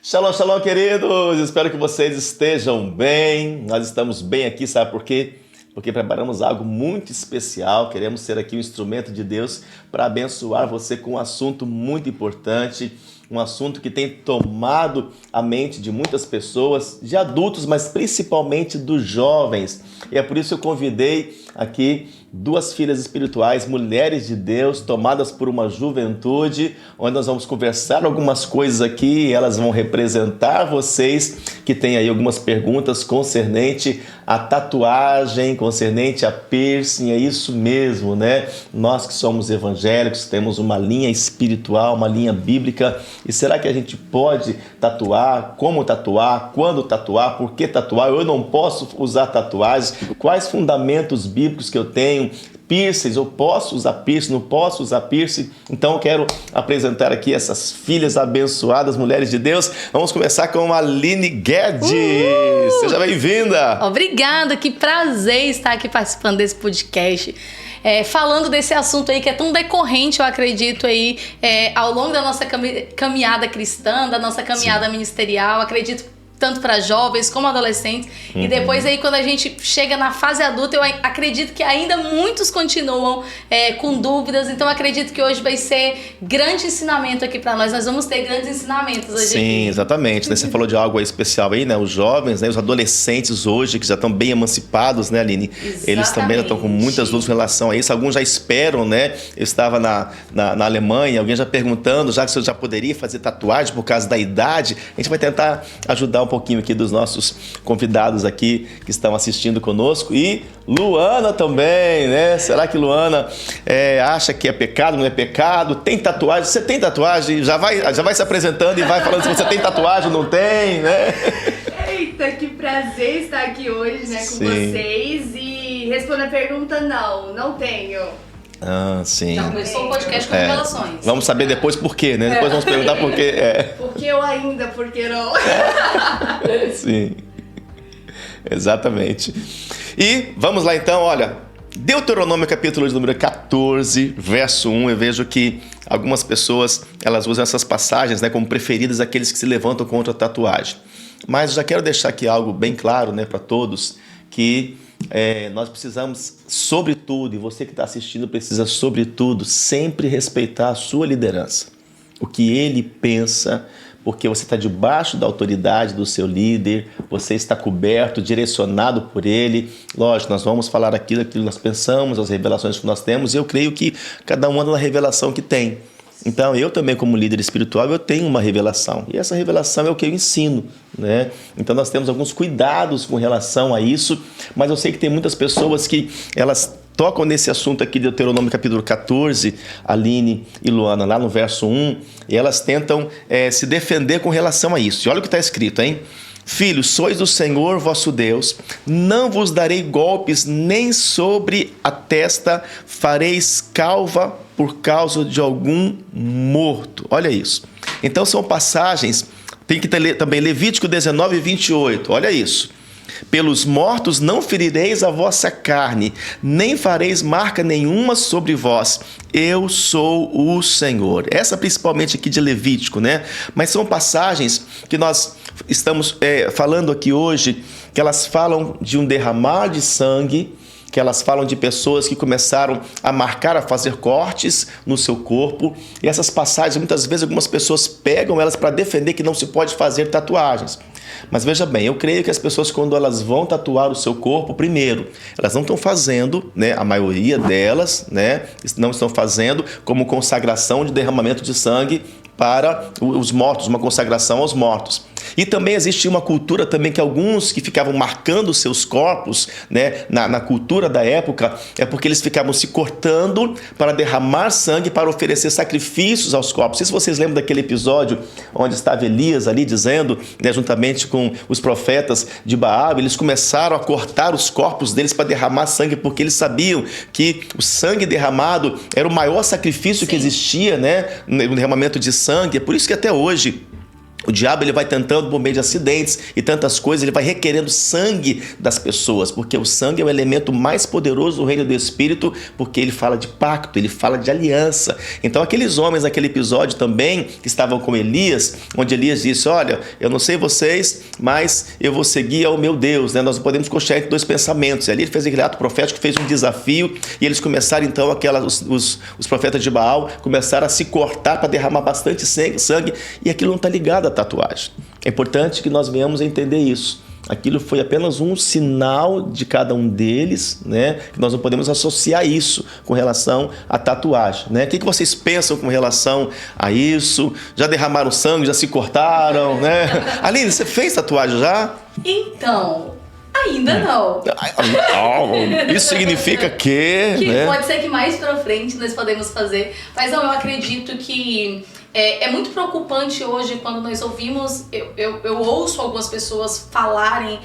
Shalom, shalom, queridos! Espero que vocês estejam bem. Nós estamos bem aqui, sabe por quê? Porque preparamos algo muito especial. Queremos ser aqui um instrumento de Deus para abençoar você com um assunto muito importante, um assunto que tem tomado a mente de muitas pessoas, de adultos, mas principalmente dos jovens. E é por isso que eu convidei aqui duas filhas espirituais, mulheres de Deus, tomadas por uma juventude, onde nós vamos conversar algumas coisas aqui, e elas vão representar vocês que têm aí algumas perguntas concernente à tatuagem, concernente a piercing. É isso mesmo, né? Nós que somos evangélicos, temos uma linha espiritual, uma linha bíblica. E será que a gente pode tatuar? Como tatuar? Quando tatuar? Por que tatuar? Eu não posso usar tatuagens? Quais fundamentos bíblicos que eu tenho? Piercings, eu posso usar piercing, não posso usar piercing? Então eu quero apresentar aqui essas filhas abençoadas, mulheres de Deus. Vamos começar com a Aline Guedes. Seja bem-vinda! Obrigada, que prazer estar aqui participando desse podcast. Falando desse assunto aí que é tão decorrente, eu acredito, aí, ao longo da nossa caminhada cristã, da nossa caminhada ministerial, acredito tanto para jovens como adolescentes. E depois aí, quando a gente chega na fase adulta, eu acredito que ainda muitos continuam com dúvidas. Então, acredito que hoje vai ser grande ensinamento aqui para nós. Nós vamos ter grandes ensinamentos hoje. Sim, aqui. Exatamente. Você falou de algo especial aí, né? Os jovens, né? Os adolescentes hoje, que já estão bem emancipados, né, Aline? Exatamente. Eles também já estão com muitas dúvidas em relação a isso. Alguns já esperam, né? Eu estava na Alemanha, alguém já perguntando, já que você já poderia fazer tatuagem por causa da idade. A gente vai tentar ajudar um pouquinho aqui dos nossos convidados aqui que estão assistindo conosco. E Luana também, né? Será que Luana acha que é pecado, não é pecado? Tem tatuagem? Você tem tatuagem? Já vai se apresentando e vai falando se você tem tatuagem ou não tem, né? Eita, que prazer estar aqui hoje, né, com vocês. E responder a pergunta, não tenho. Ah, sim. Já começou o podcast com revelações. Vamos saber depois por quê, né? Depois vamos perguntar por quê. Por que eu ainda, por que não? Sim, exatamente. E vamos lá então, olha, Deuteronômio capítulo de número 14, verso 1, eu vejo que algumas pessoas, elas usam essas passagens, né, como preferidas aqueles que se levantam contra a tatuagem. Mas já quero deixar aqui algo bem claro, né, para todos, que nós precisamos, sobretudo, e você que está assistindo precisa, sobretudo, sempre respeitar a sua liderança. O que ele pensa, porque você está debaixo da autoridade do seu líder, você está coberto, direcionado por ele. Lógico, nós vamos falar aquilo que nós pensamos, as revelações que nós temos, e eu creio que cada um anda na revelação que tem. Então, eu também, como líder espiritual, eu tenho uma revelação. E essa revelação é o que eu ensino, né? Então, nós temos alguns cuidados com relação a isso, mas eu sei que tem muitas pessoas que elas tocam nesse assunto aqui de Deuteronômio capítulo 14, Aline e Luana, lá no verso 1, e elas tentam se defender com relação a isso. E olha o que está escrito, hein? Filhos, sois do Senhor vosso Deus, não vos darei golpes, nem sobre a testa fareis calva por causa de algum morto. Olha isso. Então são passagens, tem que ter também Levítico 19, 28, olha isso. Pelos mortos não ferireis a vossa carne, nem fareis marca nenhuma sobre vós. Eu sou o Senhor. Essa principalmente aqui de Levítico, né? Mas são passagens que nós estamos falando aqui hoje, que elas falam de um derramar de sangue, que elas falam de pessoas que começaram a marcar, a fazer cortes no seu corpo. E essas passagens, muitas vezes, algumas pessoas pegam elas para defender que não se pode fazer tatuagens. Mas veja bem, eu creio que as pessoas, quando elas vão tatuar o seu corpo, primeiro, elas não estão fazendo, né, a maioria delas, né, não estão fazendo como consagração de derramamento de sangue para os mortos, uma consagração aos mortos. E também existia uma cultura também que alguns que ficavam marcando os seus corpos, né, na cultura da época, é porque eles ficavam se cortando para derramar sangue, para oferecer sacrifícios aos corpos. Não sei se vocês lembram daquele episódio onde estava Elias ali dizendo, né, juntamente com os profetas de Baal, eles começaram a cortar os corpos deles para derramar sangue, porque eles sabiam que o sangue derramado era o maior sacrifício que existia, né, no derramamento de sangue. É por isso que até hoje O diabo ele vai tentando, por meio de acidentes e tantas coisas, ele vai requerendo sangue das pessoas, porque o sangue é o elemento mais poderoso do reino do Espírito, porque ele fala de pacto, ele fala de aliança. Então aqueles homens naquele episódio também, que estavam com Elias, onde Elias disse, olha, eu não sei vocês, mas eu vou seguir ao meu Deus, né? Nós não podemos cochear entre dois pensamentos. E ali ele fez aquele ato profético, fez um desafio, e eles começaram então, os profetas de Baal, começaram a se cortar para derramar bastante sangue, e aquilo não está ligado à tatuagem. É importante que nós venhamos a entender isso. Aquilo foi apenas um sinal de cada um deles, né? Que nós não podemos associar isso com relação à tatuagem, né? O que vocês pensam com relação a isso? Já derramaram sangue? Já se cortaram, né? Aline, você fez tatuagem já? Então, ainda não. Isso significa que né? Pode ser que mais pra frente nós podemos fazer. Mas não, eu acredito que é muito preocupante hoje quando nós ouvimos, eu ouço algumas pessoas falarem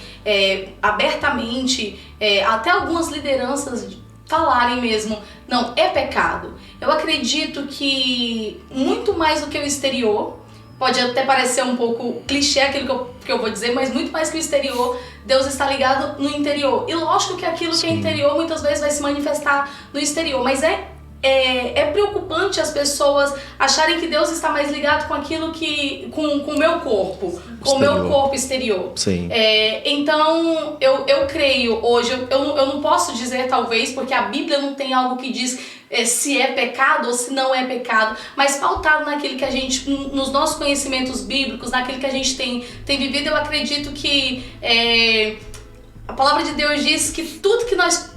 abertamente, até algumas lideranças falarem mesmo, não, é pecado. Eu acredito que muito mais do que o exterior, pode até parecer um pouco clichê aquilo que eu vou dizer, mas muito mais que o exterior, Deus está ligado no interior. E lógico que aquilo que é interior muitas vezes vai se manifestar no exterior, mas é preocupante as pessoas acharem que Deus está mais ligado com aquilo com o meu corpo, com o meu corpo exterior. Sim. Então, eu creio hoje, eu não posso dizer talvez, porque a Bíblia não tem algo que diz se é pecado ou se não é pecado, mas pautado naquilo que a gente, nos nossos conhecimentos bíblicos, naquilo que a gente tem vivido, eu acredito que a palavra de Deus diz que tudo que nós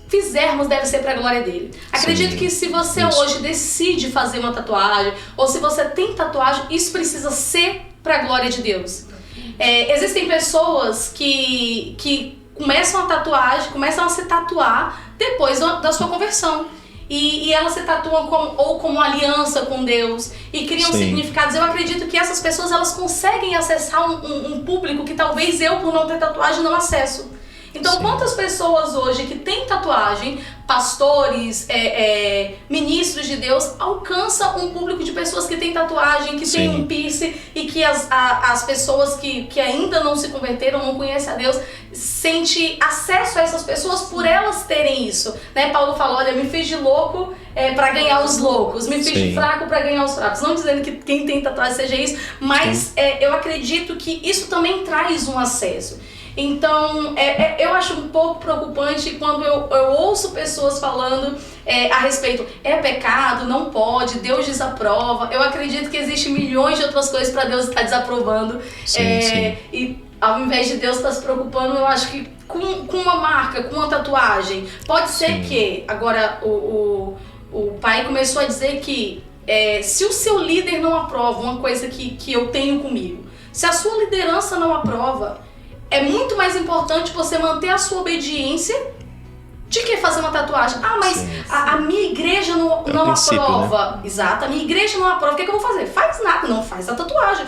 fizermos deve ser para a glória dele. Acredito que se você hoje decide fazer uma tatuagem, ou se você tem tatuagem, isso precisa ser para a glória de Deus. Existem pessoas que começam a tatuagem, começam a se tatuar depois da sua conversão. E elas se tatuam como aliança com Deus e criam significados. Eu acredito que essas pessoas elas conseguem acessar um público que talvez eu, por não ter tatuagem, não acesso. Então, quantas pessoas hoje que têm tatuagem, pastores, ministros de Deus, alcançam um público de pessoas que têm tatuagem, que têm um piercing e que as pessoas que ainda não se converteram, não conhecem a Deus, sente acesso a essas pessoas por elas terem isso, né? Paulo falou, olha, me fiz de louco para ganhar os loucos, me fiz de fraco para ganhar os fracos. Não dizendo que quem tem tatuagem seja isso, mas eu acredito que isso também traz um acesso. Então, eu acho um pouco preocupante quando eu ouço pessoas falando a respeito, é pecado, não pode, Deus desaprova. Eu acredito que existem milhões de outras coisas para Deus estar desaprovando. E ao invés de Deus estar se preocupando, eu acho que com uma marca, com uma tatuagem, pode ser que, agora o pai começou a dizer que se o seu líder não aprova uma coisa que eu tenho comigo, se a sua liderança não aprova, é muito mais importante você manter a sua obediência de que fazer uma tatuagem. Ah, mas a minha igreja não aprova. Né? Exato, a minha igreja não aprova. O que eu vou fazer? Faz nada, não faz a tatuagem.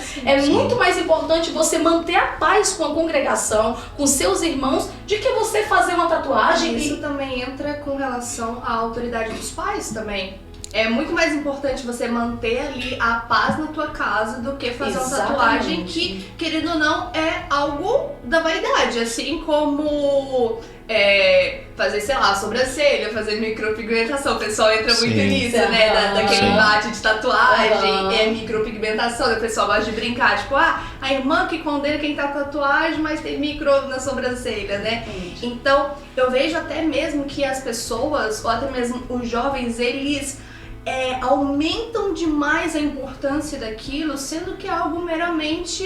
Muito mais importante você manter a paz com a congregação, com seus irmãos, de que você fazer uma tatuagem. Isso também entra com relação à autoridade dos pais também. É muito mais importante você manter ali a paz na tua casa do que fazer uma tatuagem que, querendo ou não, é algo da vaidade. Assim como fazer, sei lá, sobrancelha, fazer micropigmentação. O pessoal entra muito nisso, né? Daquele embate de tatuagem, micropigmentação. O pessoal gosta de brincar, tipo, a irmã que condena quem tá tatuagem, mas tem micro na sobrancelha, né? Então, eu vejo até mesmo que as pessoas, ou até mesmo os jovens, eles aumentam demais a importância daquilo, sendo que é algo meramente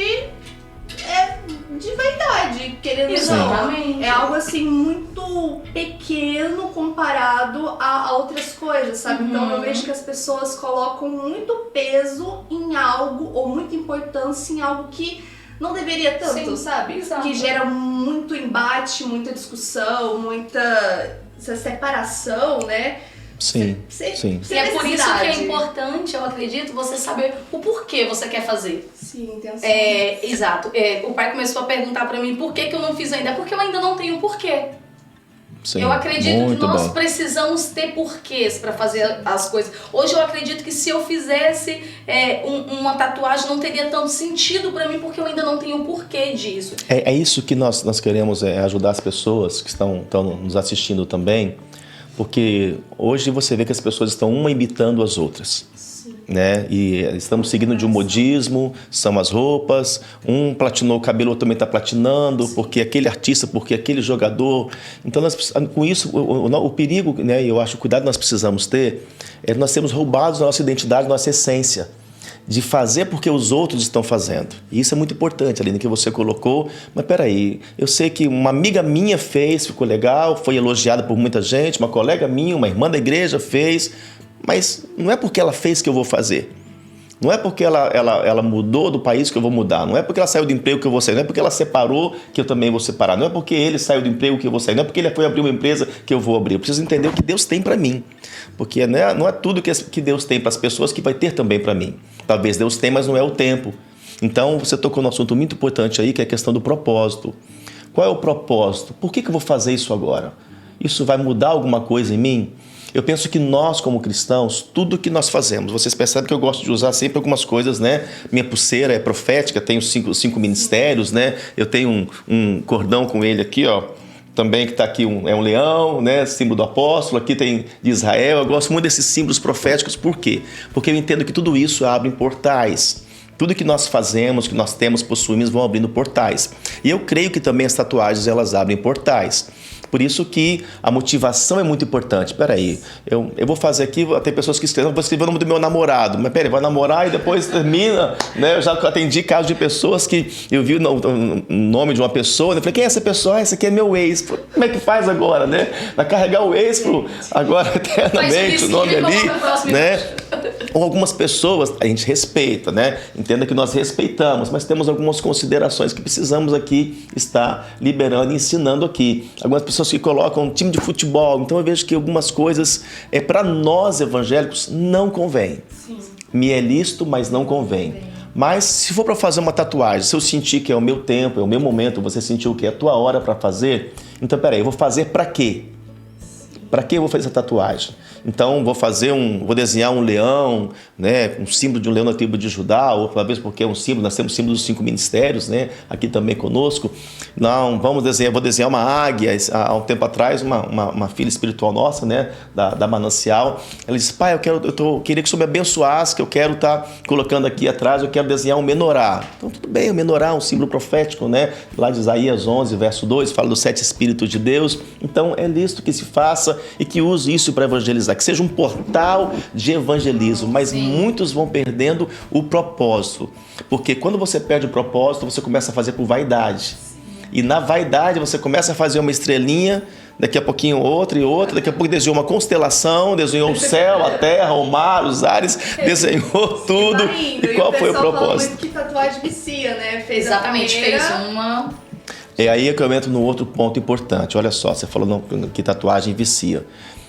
de vaidade, querendo ou não. É algo assim muito pequeno comparado a outras coisas, sabe? Então eu vejo que as pessoas colocam muito peso em algo, ou muita importância em algo que não deveria tanto, sabe? Exato. Que gera muito embate, muita discussão, muita separação, né? Sim. E é por isso que é importante, eu acredito, você saber o porquê você quer fazer. Sim, intenção. Exato. O pai começou a perguntar pra mim por que eu não fiz ainda. É porque eu ainda não tenho porquê. Sim, eu acredito que nós bom. precisamos ter porquês para fazer as coisas. Hoje eu acredito que se eu fizesse uma tatuagem não teria tanto sentido para mim, porque eu ainda não tenho o porquê disso. É isso que nós queremos ajudar as pessoas que estão nos assistindo também, porque hoje você vê que as pessoas estão uma imitando as outras. Né? E estamos seguindo de um modismo, são as roupas, um platinou o cabelo, outro também está platinando, porque aquele artista, porque aquele jogador. Então, com isso, o perigo, né, eu acho, o cuidado que nós precisamos ter é que nós temos roubado a nossa identidade, a nossa essência, de fazer porque os outros estão fazendo. E isso é muito importante, Aline, que você colocou. Mas peraí, eu sei que uma amiga minha fez, ficou legal, foi elogiada por muita gente, uma colega minha, uma irmã da igreja fez. Mas não é porque ela fez que eu vou fazer. Não é porque ela mudou do país que eu vou mudar. Não é porque ela saiu do emprego que eu vou sair. Não é porque ela separou que eu também vou separar. Não é porque ele saiu do emprego que eu vou sair. Não é porque ele foi abrir uma empresa que eu vou abrir. Eu preciso entender o que Deus tem para mim. Porque não é tudo que Deus tem para as pessoas que vai ter também para mim. Talvez Deus tenha, mas não é o tempo. Então você tocou num assunto muito importante aí, que é a questão do propósito. Qual é o propósito? Por que eu vou fazer isso agora? Isso vai mudar alguma coisa em mim? Eu penso que nós, como cristãos, tudo que nós fazemos, vocês percebem que eu gosto de usar sempre algumas coisas, né? Minha pulseira é profética, tenho cinco ministérios, né? Eu tenho um cordão com ele aqui, ó. Também que está aqui é um leão, né? Símbolo do apóstolo, aqui tem de Israel. Eu gosto muito desses símbolos proféticos, por quê? Porque eu entendo que tudo isso abre portais. Tudo que nós fazemos, que nós temos, possuímos, vão abrindo portais. E eu creio que também as tatuagens, elas abrem portais. Por isso que a motivação é muito importante. Peraí, eu vou fazer aqui, tem pessoas que escrevem, vou escrever o nome do meu namorado. Mas peraí, vai namorar e depois termina, né? Eu já atendi casos de pessoas que eu vi o nome de uma pessoa, né? Eu falei, quem é essa pessoa? Ah, esse aqui é meu ex. Como é que faz agora, né? Vai carregar o ex agora eternamente, o nome ali, né? Ou algumas pessoas a gente respeita, né? Entenda que nós respeitamos, mas temos algumas considerações que precisamos aqui estar liberando e ensinando aqui. Algumas pessoas que colocam um time de futebol, então eu vejo que algumas coisas para nós evangélicos não convém. Sim. Me é lícito, mas não convém. Mas se for para fazer uma tatuagem, se eu sentir que é o meu tempo, é o meu momento, você sentiu que é a tua hora para fazer, então peraí, eu vou fazer para quê? Para que eu vou fazer essa tatuagem? Então, vou desenhar um leão, né, um símbolo de um leão da tribo de Judá, ou talvez porque é um símbolo, nós temos o símbolo dos 5 ministérios, né, aqui também conosco. Não, vou desenhar uma águia. Há um tempo atrás, uma filha espiritual nossa, né, da Manancial, ela disse, pai, queria que o senhor me abençoasse, que eu quero estar colocando aqui atrás, eu quero desenhar um menorá. Então, tudo bem, o menorá é um símbolo profético, né, lá de Isaías 11, verso 2, fala dos 7 Espíritos de Deus. Então, é lícito que se faça e que use isso para evangelizar, que seja um portal de evangelismo, mas Sim. muitos vão perdendo o propósito, porque quando você perde o propósito, você começa a fazer por vaidade, e na vaidade você começa a fazer uma estrelinha, daqui a pouquinho outra e outra, daqui a pouco desenhou uma constelação, desenhou o céu, a terra, o mar, os ares, desenhou tudo, e qual foi o propósito? Muito que tatuagem vicia, né? Exatamente, fez uma... É aí que eu entro no outro ponto importante. Olha só, você falou que tatuagem vicia.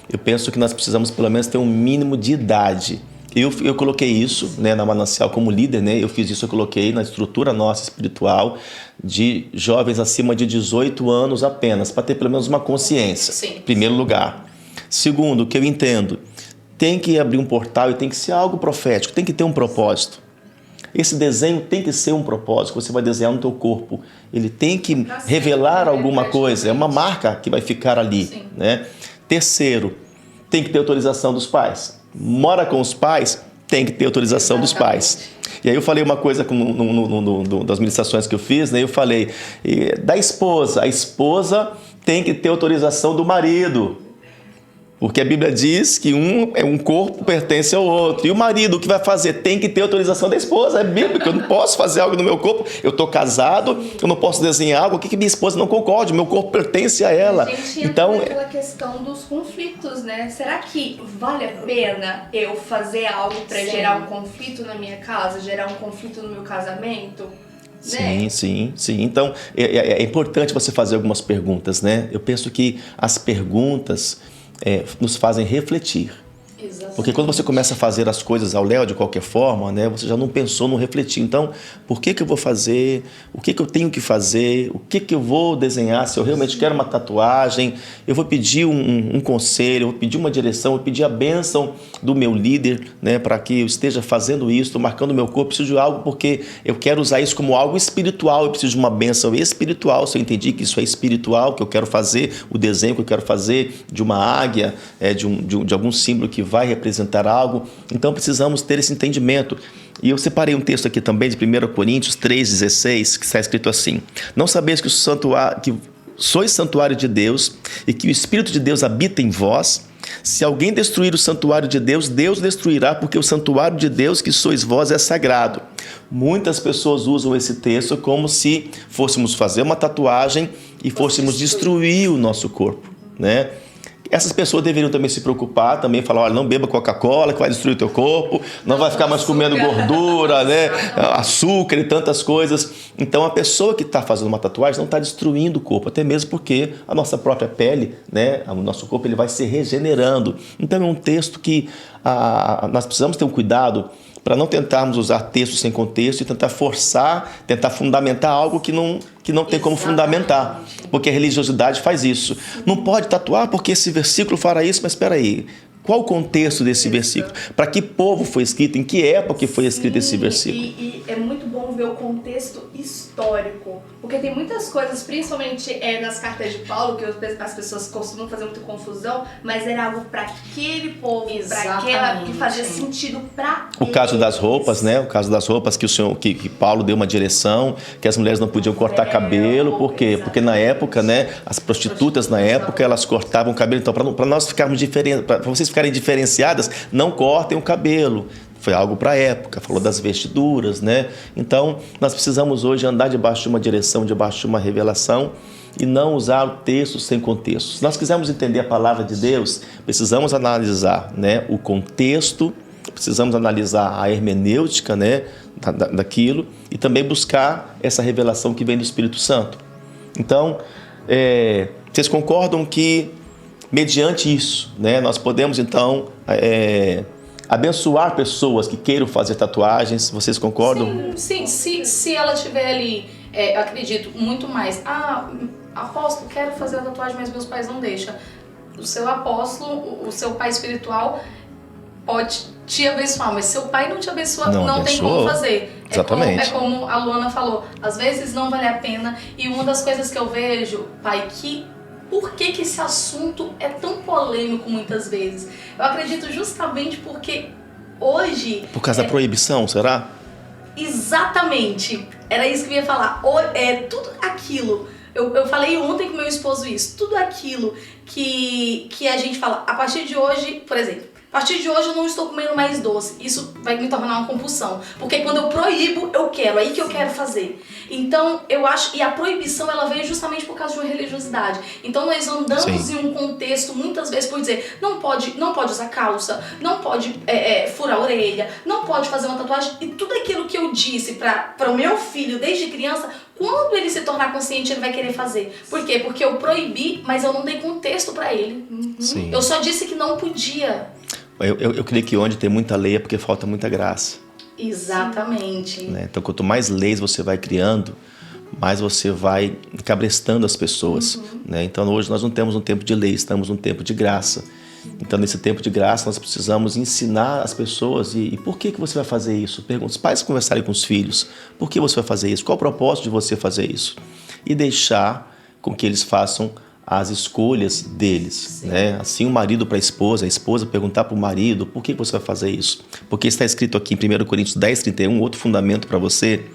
Eu penso que nós precisamos pelo menos ter um mínimo de idade. Eu coloquei isso, né, na Manancial como líder, né? Eu fiz isso, eu coloquei na estrutura nossa espiritual de jovens acima de 18 anos apenas, para ter pelo menos uma consciência, Sim. em primeiro lugar. Segundo, o que eu entendo, tem que abrir um portal e tem que ser algo profético, tem que ter um propósito. Esse desenho tem que ser um propósito que você vai desenhar no teu corpo. Ele tem que revelar alguma coisa. É uma marca que vai ficar ali, né? Terceiro, tem que ter autorização dos pais. Mora com os pais, tem que ter autorização dos pais. E aí eu falei uma coisa das ministrações que eu fiz, né? Eu falei da esposa. A esposa tem que ter autorização do marido. Porque a Bíblia diz que um corpo pertence ao outro. E o marido, o que vai fazer? Tem que ter autorização da esposa. É bíblico. Eu não posso fazer algo no meu corpo. Eu estou casado, eu não posso desenhar algo que minha esposa não concorde. Meu corpo pertence a ela. A gente entra naquela questão dos conflitos, né? Será que vale a pena eu fazer algo para gerar um conflito na minha casa, gerar um conflito no meu casamento? Né? Sim. Então, é importante você fazer algumas perguntas, né? Eu penso que as perguntas nos fazem refletir. Porque quando você começa a fazer as coisas ao léu de qualquer forma, né, você já não pensou, não refletiu. Então, por que eu vou fazer? O que eu tenho que fazer? O que eu vou desenhar? Se eu realmente quero uma tatuagem, eu vou pedir um conselho, eu vou pedir uma direção, eu vou pedir a bênção do meu líder, né, para que eu esteja fazendo isso, estou marcando o meu corpo, eu preciso de algo porque eu quero usar isso como algo espiritual, eu preciso de uma bênção espiritual. Se eu entendi que isso é espiritual, que eu quero fazer o desenho que eu quero fazer de uma águia, de algum símbolo que vai representar algo, então precisamos ter esse entendimento. E eu separei um texto aqui também de 1 Coríntios 3,16, que está escrito assim: não sabeis que sois santuário de Deus e que o Espírito de Deus habita em vós? Se alguém destruir o santuário de Deus, Deus destruirá, porque o santuário de Deus que sois vós é sagrado. Muitas pessoas usam esse texto como se fôssemos fazer uma tatuagem e fôssemos destruir o nosso corpo, né? Essas pessoas deveriam também se preocupar, também falar, olha, não beba Coca-Cola que vai destruir o teu corpo, não vai ficar mais comendo gordura, né? Açúcar e tantas coisas. Então a pessoa que está fazendo uma tatuagem não está destruindo o corpo, até mesmo porque a nossa própria pele, né? O nosso corpo ele vai se regenerando. Então é um texto que nós precisamos ter um cuidado para não tentarmos usar textos sem contexto e tentar forçar, tentar fundamentar algo que não tem como fundamentar. Porque a religiosidade faz isso. Não pode tatuar porque esse versículo fala isso, mas espera aí. Qual o contexto desse versículo? Para que povo foi escrito? Em que época foi escrito esse versículo? E é muito bom ver o contexto histórico. Porque tem muitas coisas, principalmente nas cartas de Paulo, que as pessoas costumam fazer muita confusão, mas era algo para aquele povo, para aquela que fazia sentido para o caso das roupas, né? O caso das roupas que Paulo deu uma direção, que as mulheres não podiam cortar cabelo. Por quê? Porque na época, né? As prostitutas na época, elas cortavam o cabelo. Então, para nós ficarmos diferentes, para vocês ficarem diferenciadas, não cortem o cabelo. Foi algo para a época, falou das vestiduras, né? Então, nós precisamos hoje andar debaixo de uma direção, debaixo de uma revelação e não usar o texto sem contexto. Se nós quisermos entender a palavra de Deus, precisamos analisar, né, o contexto, precisamos analisar a hermenêutica, né, daquilo e também buscar essa revelação que vem do Espírito Santo. Então, vocês concordam que mediante isso, né, nós podemos então abençoar pessoas que queiram fazer tatuagens? Vocês concordam? Sim, se ela tiver ali, eu acredito muito mais. Apóstolo, quero fazer a tatuagem, mas meus pais não deixam. O seu apóstolo, o seu pai espiritual pode te abençoar, mas seu pai não te abençoa, não tem como fazer. Exatamente. É como a Luana falou, às vezes não vale a pena. E uma das coisas que eu vejo, pai, por que esse assunto é tão polêmico muitas vezes? Eu acredito justamente porque hoje... Por causa da proibição, será? Exatamente. Era isso que eu ia falar. Tudo aquilo... Eu falei ontem com meu esposo isso. Tudo aquilo que a gente fala, a partir de hoje, por exemplo... A partir de hoje eu não estou comendo mais doce. Isso vai me tornar uma compulsão. Porque quando eu proíbo, eu quero. Aí que eu quero fazer. Então, eu acho... E a proibição, ela veio justamente por causa de uma religiosidade. Então, nós andamos em um contexto, muitas vezes, por dizer... Não pode usar calça. Não pode furar a orelha. Não pode fazer uma tatuagem. E tudo aquilo que eu disse para o meu filho desde criança... Quando ele se tornar consciente, ele vai querer fazer. Por quê? Porque eu proibi, mas eu não dei contexto para ele. Sim. Eu só disse que não podia. Eu creio que onde tem muita lei é porque falta muita graça. Exatamente. Né? Então, quanto mais leis você vai criando, mais você vai cabrestando as pessoas. Né? Então, hoje nós não temos um tempo de lei, estamos num tempo de graça. Então, nesse tempo de graça, nós precisamos ensinar as pessoas. E por que você vai fazer isso? Pergunta, os pais conversarem com os filhos. Por que você vai fazer isso? Qual o propósito de você fazer isso? E deixar com que eles façam as escolhas deles. Né? Assim, o marido para a esposa perguntar para o marido, por que você vai fazer isso? Porque está escrito aqui em 1 Coríntios 10:31, outro fundamento para você.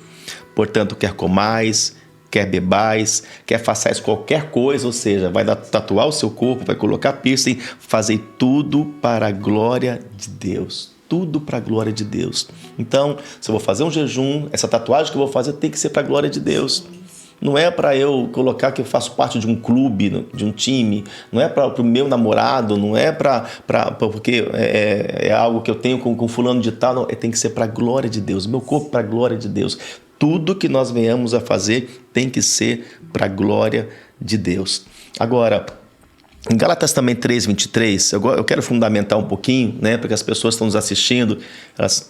Portanto, quer comais, quer bebais, quer façais qualquer coisa, ou seja, vai tatuar o seu corpo, vai colocar piercing, fazer tudo para a glória de Deus. Tudo para a glória de Deus. Então, se eu vou fazer um jejum, essa tatuagem que eu vou fazer tem que ser para a glória de Deus. Não é para eu colocar que eu faço parte de um clube, de um time, não é para o meu namorado, não é porque é algo que eu tenho com fulano de tal, não, tem que ser para a glória de Deus, meu corpo para a glória de Deus. Tudo que nós venhamos a fazer tem que ser para a glória de Deus. Agora, Em Gálatas também 3:23, eu quero fundamentar um pouquinho, né? Porque as pessoas estão nos assistindo,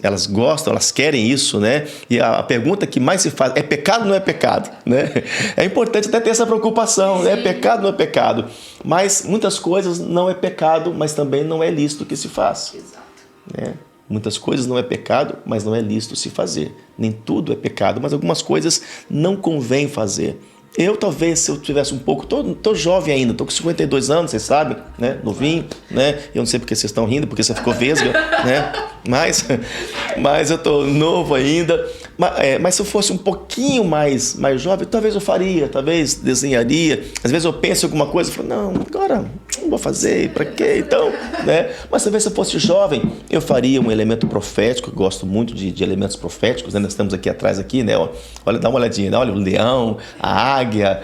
elas gostam, elas querem isso, né? E a pergunta que mais se faz, é pecado ou não é pecado? Né? É importante até ter essa preocupação, é pecado ou não é pecado? Mas muitas coisas não é pecado, mas também não é lícito que se faça. Exato. Né? Muitas coisas não é pecado, mas não é lícito se fazer. Nem tudo é pecado, mas algumas coisas não convém fazer. Eu, talvez, se eu tivesse um pouco... Tô jovem ainda, tô com 52 anos, vocês sabem, né? Novinho, né? Eu não sei porque vocês estão rindo, porque você ficou vesga, né? Mas eu tô novo ainda. Mas se eu fosse um pouquinho mais jovem, talvez eu faria, talvez desenharia. Às vezes eu penso em alguma coisa e falo, não, agora não vou fazer, pra quê? Então, né? Mas talvez se eu fosse jovem, eu faria um elemento profético. Eu gosto muito de elementos proféticos, né? Nós estamos aqui atrás, né? Olha, dá uma olhadinha, né? Olha o leão, a águia,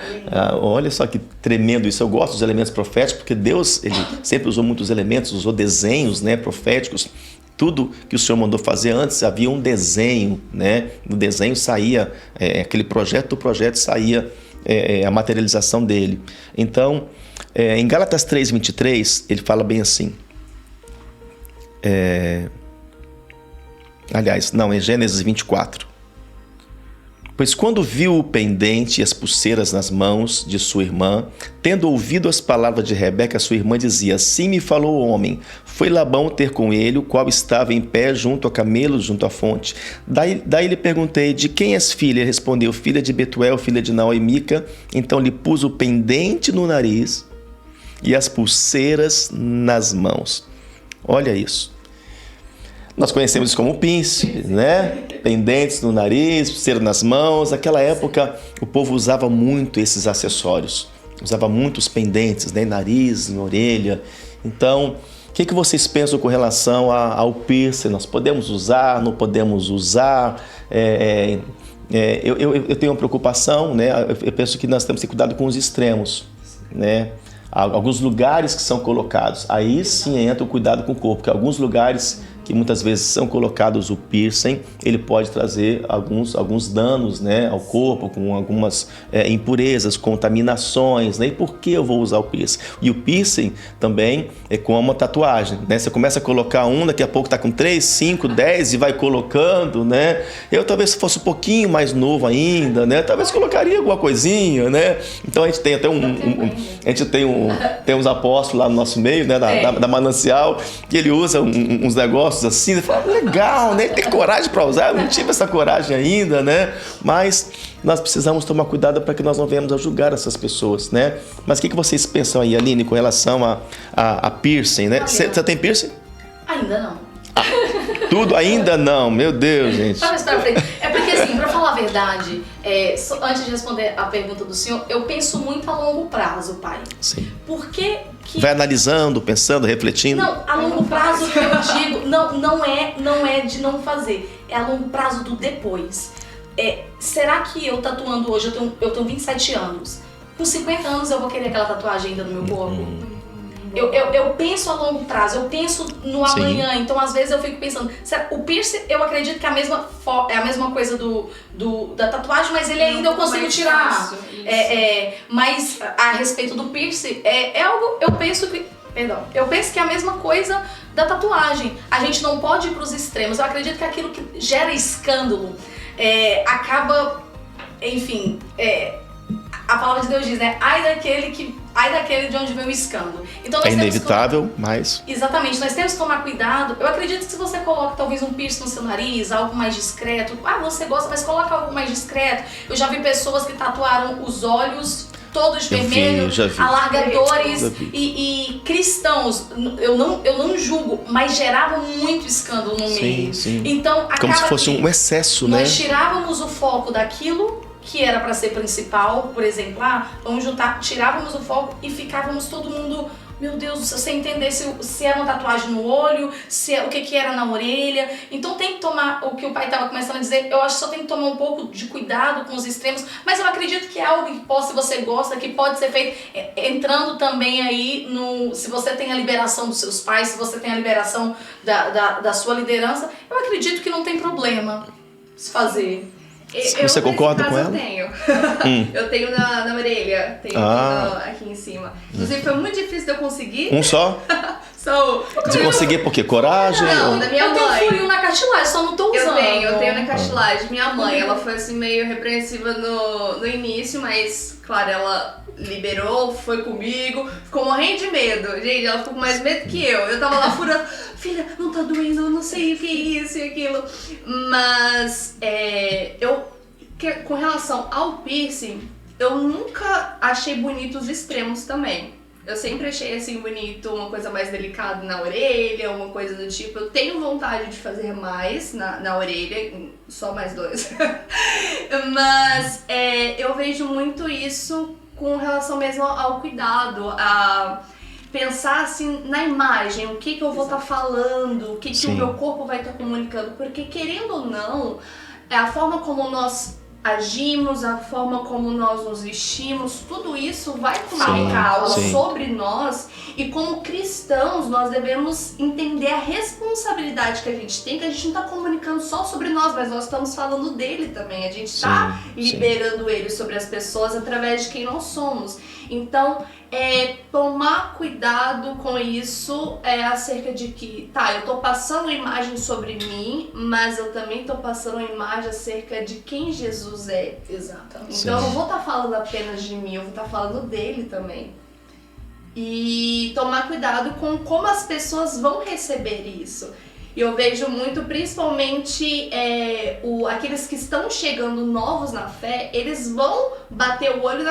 olha só que tremendo isso. Eu gosto dos elementos proféticos, porque Deus, ele sempre usou muitos elementos, usou desenhos, né, proféticos. Tudo que o Senhor mandou fazer antes havia um desenho, né? No desenho saía aquele projeto, do projeto saía a materialização dele. Então, em Gálatas 3:23, ele fala bem assim. Aliás, não, em Gênesis 24. Pois quando viu o pendente e as pulseiras nas mãos de sua irmã, tendo ouvido as palavras de Rebeca, sua irmã dizia, assim me falou o homem. Foi Labão ter com ele, o qual estava em pé junto a camelos, junto à fonte. Daí lhe perguntei, de quem és filha? Ele respondeu, filha de Betuel, filha de Naó e Mica. Então lhe pus o pendente no nariz e as pulseiras nas mãos. Olha isso. Nós conhecemos isso como pince, né? Pendentes no nariz, pulseira nas mãos. Naquela época, o povo usava muito esses acessórios. Usava muito os pendentes, né? Em nariz, em orelha. Então, o que vocês pensam com relação ao piercing? Nós podemos usar, não podemos usar? Eu tenho uma preocupação, né? Eu penso que nós temos que ter cuidado com os extremos, né? Alguns lugares que são colocados, aí sim entra o cuidado com o corpo, porque alguns lugares que muitas vezes são colocados o piercing, ele pode trazer alguns danos, né, ao corpo, com algumas impurezas, contaminações, né? E por que eu vou usar o piercing? E o piercing também é como a tatuagem, né? Você começa a colocar daqui a pouco está com 3, 5, 10 e vai colocando, né? Eu talvez se fosse um pouquinho mais novo ainda, né? Talvez colocaria alguma coisinha, né? Então a gente tem até tem uns apóstolos lá no nosso meio, né? Da Manancial, que ele usa uns negócios assim, ele fala, legal, né? Tem coragem para usar, eu não tive essa coragem ainda, né? Mas nós precisamos tomar cuidado para que nós não venhamos a julgar essas pessoas, né? Mas o que vocês pensam aí, Aline, com relação a piercing, né? Você tem piercing? Ainda não. Tudo ainda não, meu Deus, gente. É porque assim, pra falar a verdade, antes de responder a pergunta do senhor, eu penso muito a longo prazo, pai. Sim. Por que vai analisando, pensando, refletindo? Não, a longo prazo que eu digo, não é de não fazer, é a longo prazo do depois. Será que eu tatuando hoje, eu tenho 27 anos, com 50 anos eu vou querer aquela tatuagem ainda no meu corpo? Eu penso a longo prazo, eu penso no amanhã. Sim. Então às vezes eu fico pensando, o piercing eu acredito que é a mesma coisa da tatuagem, mas ele ainda eu consigo tirar. Mas a respeito do piercing, é algo, eu penso que é a mesma coisa da tatuagem. A gente não pode ir para os extremos. Eu acredito que aquilo que gera escândalo acaba, enfim, a palavra de Deus diz, né? Ai daquele de onde vem o escândalo. Então, nós inevitável, mas... Exatamente, nós temos que tomar cuidado. Eu acredito que se você coloca talvez um piercing no seu nariz, algo mais discreto, você gosta, mas coloca algo mais discreto. Eu já vi pessoas que tatuaram os olhos todos de vermelho, alargadores e cristãos. Eu não julgo, mas gerava muito escândalo no meio. Sim. Então, como se fosse um excesso, né? Nós tirávamos o foco daquilo que era para ser principal, por exemplo, vamos juntar, tirávamos o foco e ficávamos todo mundo, meu Deus, sem entender se era uma tatuagem no olho, o que era na orelha. Então tem que tomar, o que o pai estava começando a dizer, eu acho que só tem que tomar um pouco de cuidado com os extremos, mas eu acredito que é algo que se você gosta, que pode ser feito, entrando também aí se você tem a liberação dos seus pais, se você tem a liberação da sua liderança, eu acredito que não tem problema se fazer. Você concorda com ela? Eu tenho. Eu tenho na orelha, tenho aqui em cima. Inclusive foi muito difícil de eu conseguir. Um só? Só De conseguir por quê? Coragem? Não, da minha eu mãe. tenho furinho na cartilagem, só não tô usando. Eu tenho na cartilagem. Minha mãe, ela foi assim meio repreensiva no início, mas claro, ela liberou, foi comigo, ficou morrendo de medo. Gente, ela ficou com mais medo que eu. Eu tava lá furando, filha, não tá doendo, eu não sei o que é isso e aquilo. Mas com relação ao piercing, eu nunca achei bonito os extremos também. Eu sempre achei assim bonito, uma coisa mais delicada na orelha, uma coisa do tipo. Eu tenho vontade de fazer mais na orelha, só mais 2. Mas eu vejo muito isso com relação mesmo ao cuidado, a pensar assim na imagem, o que eu vou estar falando, o que o meu corpo vai estar comunicando. Porque querendo ou não, a forma como nós agimos, a forma como nós nos vestimos, tudo isso vai comunicar algo sobre nós, e como cristãos nós devemos entender a responsabilidade que a gente tem, que a gente não está comunicando só sobre nós, mas nós estamos falando dele também, a gente está liberando ele sobre as pessoas através de quem nós somos. Então, tomar cuidado com isso acerca de que, eu tô passando uma imagem sobre mim, mas eu também tô passando uma imagem acerca de quem Jesus é. Exatamente. Então eu não vou estar falando apenas de mim, eu vou estar falando dele também. E tomar cuidado com como as pessoas vão receber isso. E eu vejo muito, principalmente, aqueles que estão chegando novos na fé, eles vão bater o olho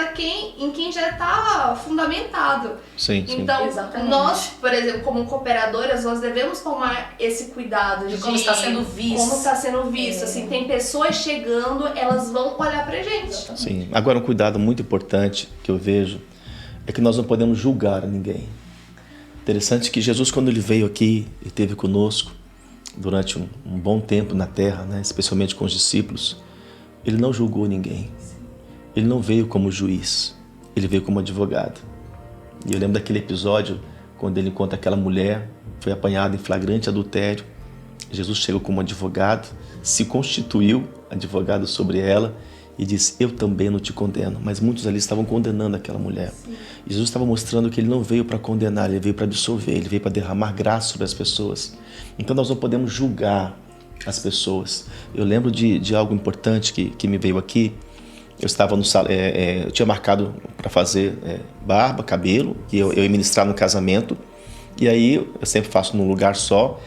em quem já está fundamentado. Sim. Então, nós, por exemplo, como cooperadoras, nós devemos tomar esse cuidado de como está sendo visto. Como está sendo visto. Assim, tem pessoas chegando, elas vão olhar pra gente. Exatamente. Sim. Agora, um cuidado muito importante que eu vejo é que nós não podemos julgar ninguém. Interessante que Jesus, quando ele veio aqui e esteve conosco, durante um bom tempo na terra, né, especialmente com os discípulos, ele não julgou ninguém. Ele não veio como juiz, ele veio como advogado. E eu lembro daquele episódio quando ele encontra aquela mulher, foi apanhada em flagrante adultério. Jesus chegou como advogado, se constituiu advogado sobre ela e disse: eu também não te condeno. Mas muitos ali estavam condenando aquela mulher. E Jesus estava mostrando que ele não veio para condenar, ele veio para absolver, ele veio para derramar graça sobre as pessoas. Então nós não podemos julgar as pessoas. Eu lembro de algo importante que me veio aqui. Eu estava no eu tinha marcado para fazer barba, cabelo, e eu ia ministrar no casamento. E aí eu sempre faço num lugar só.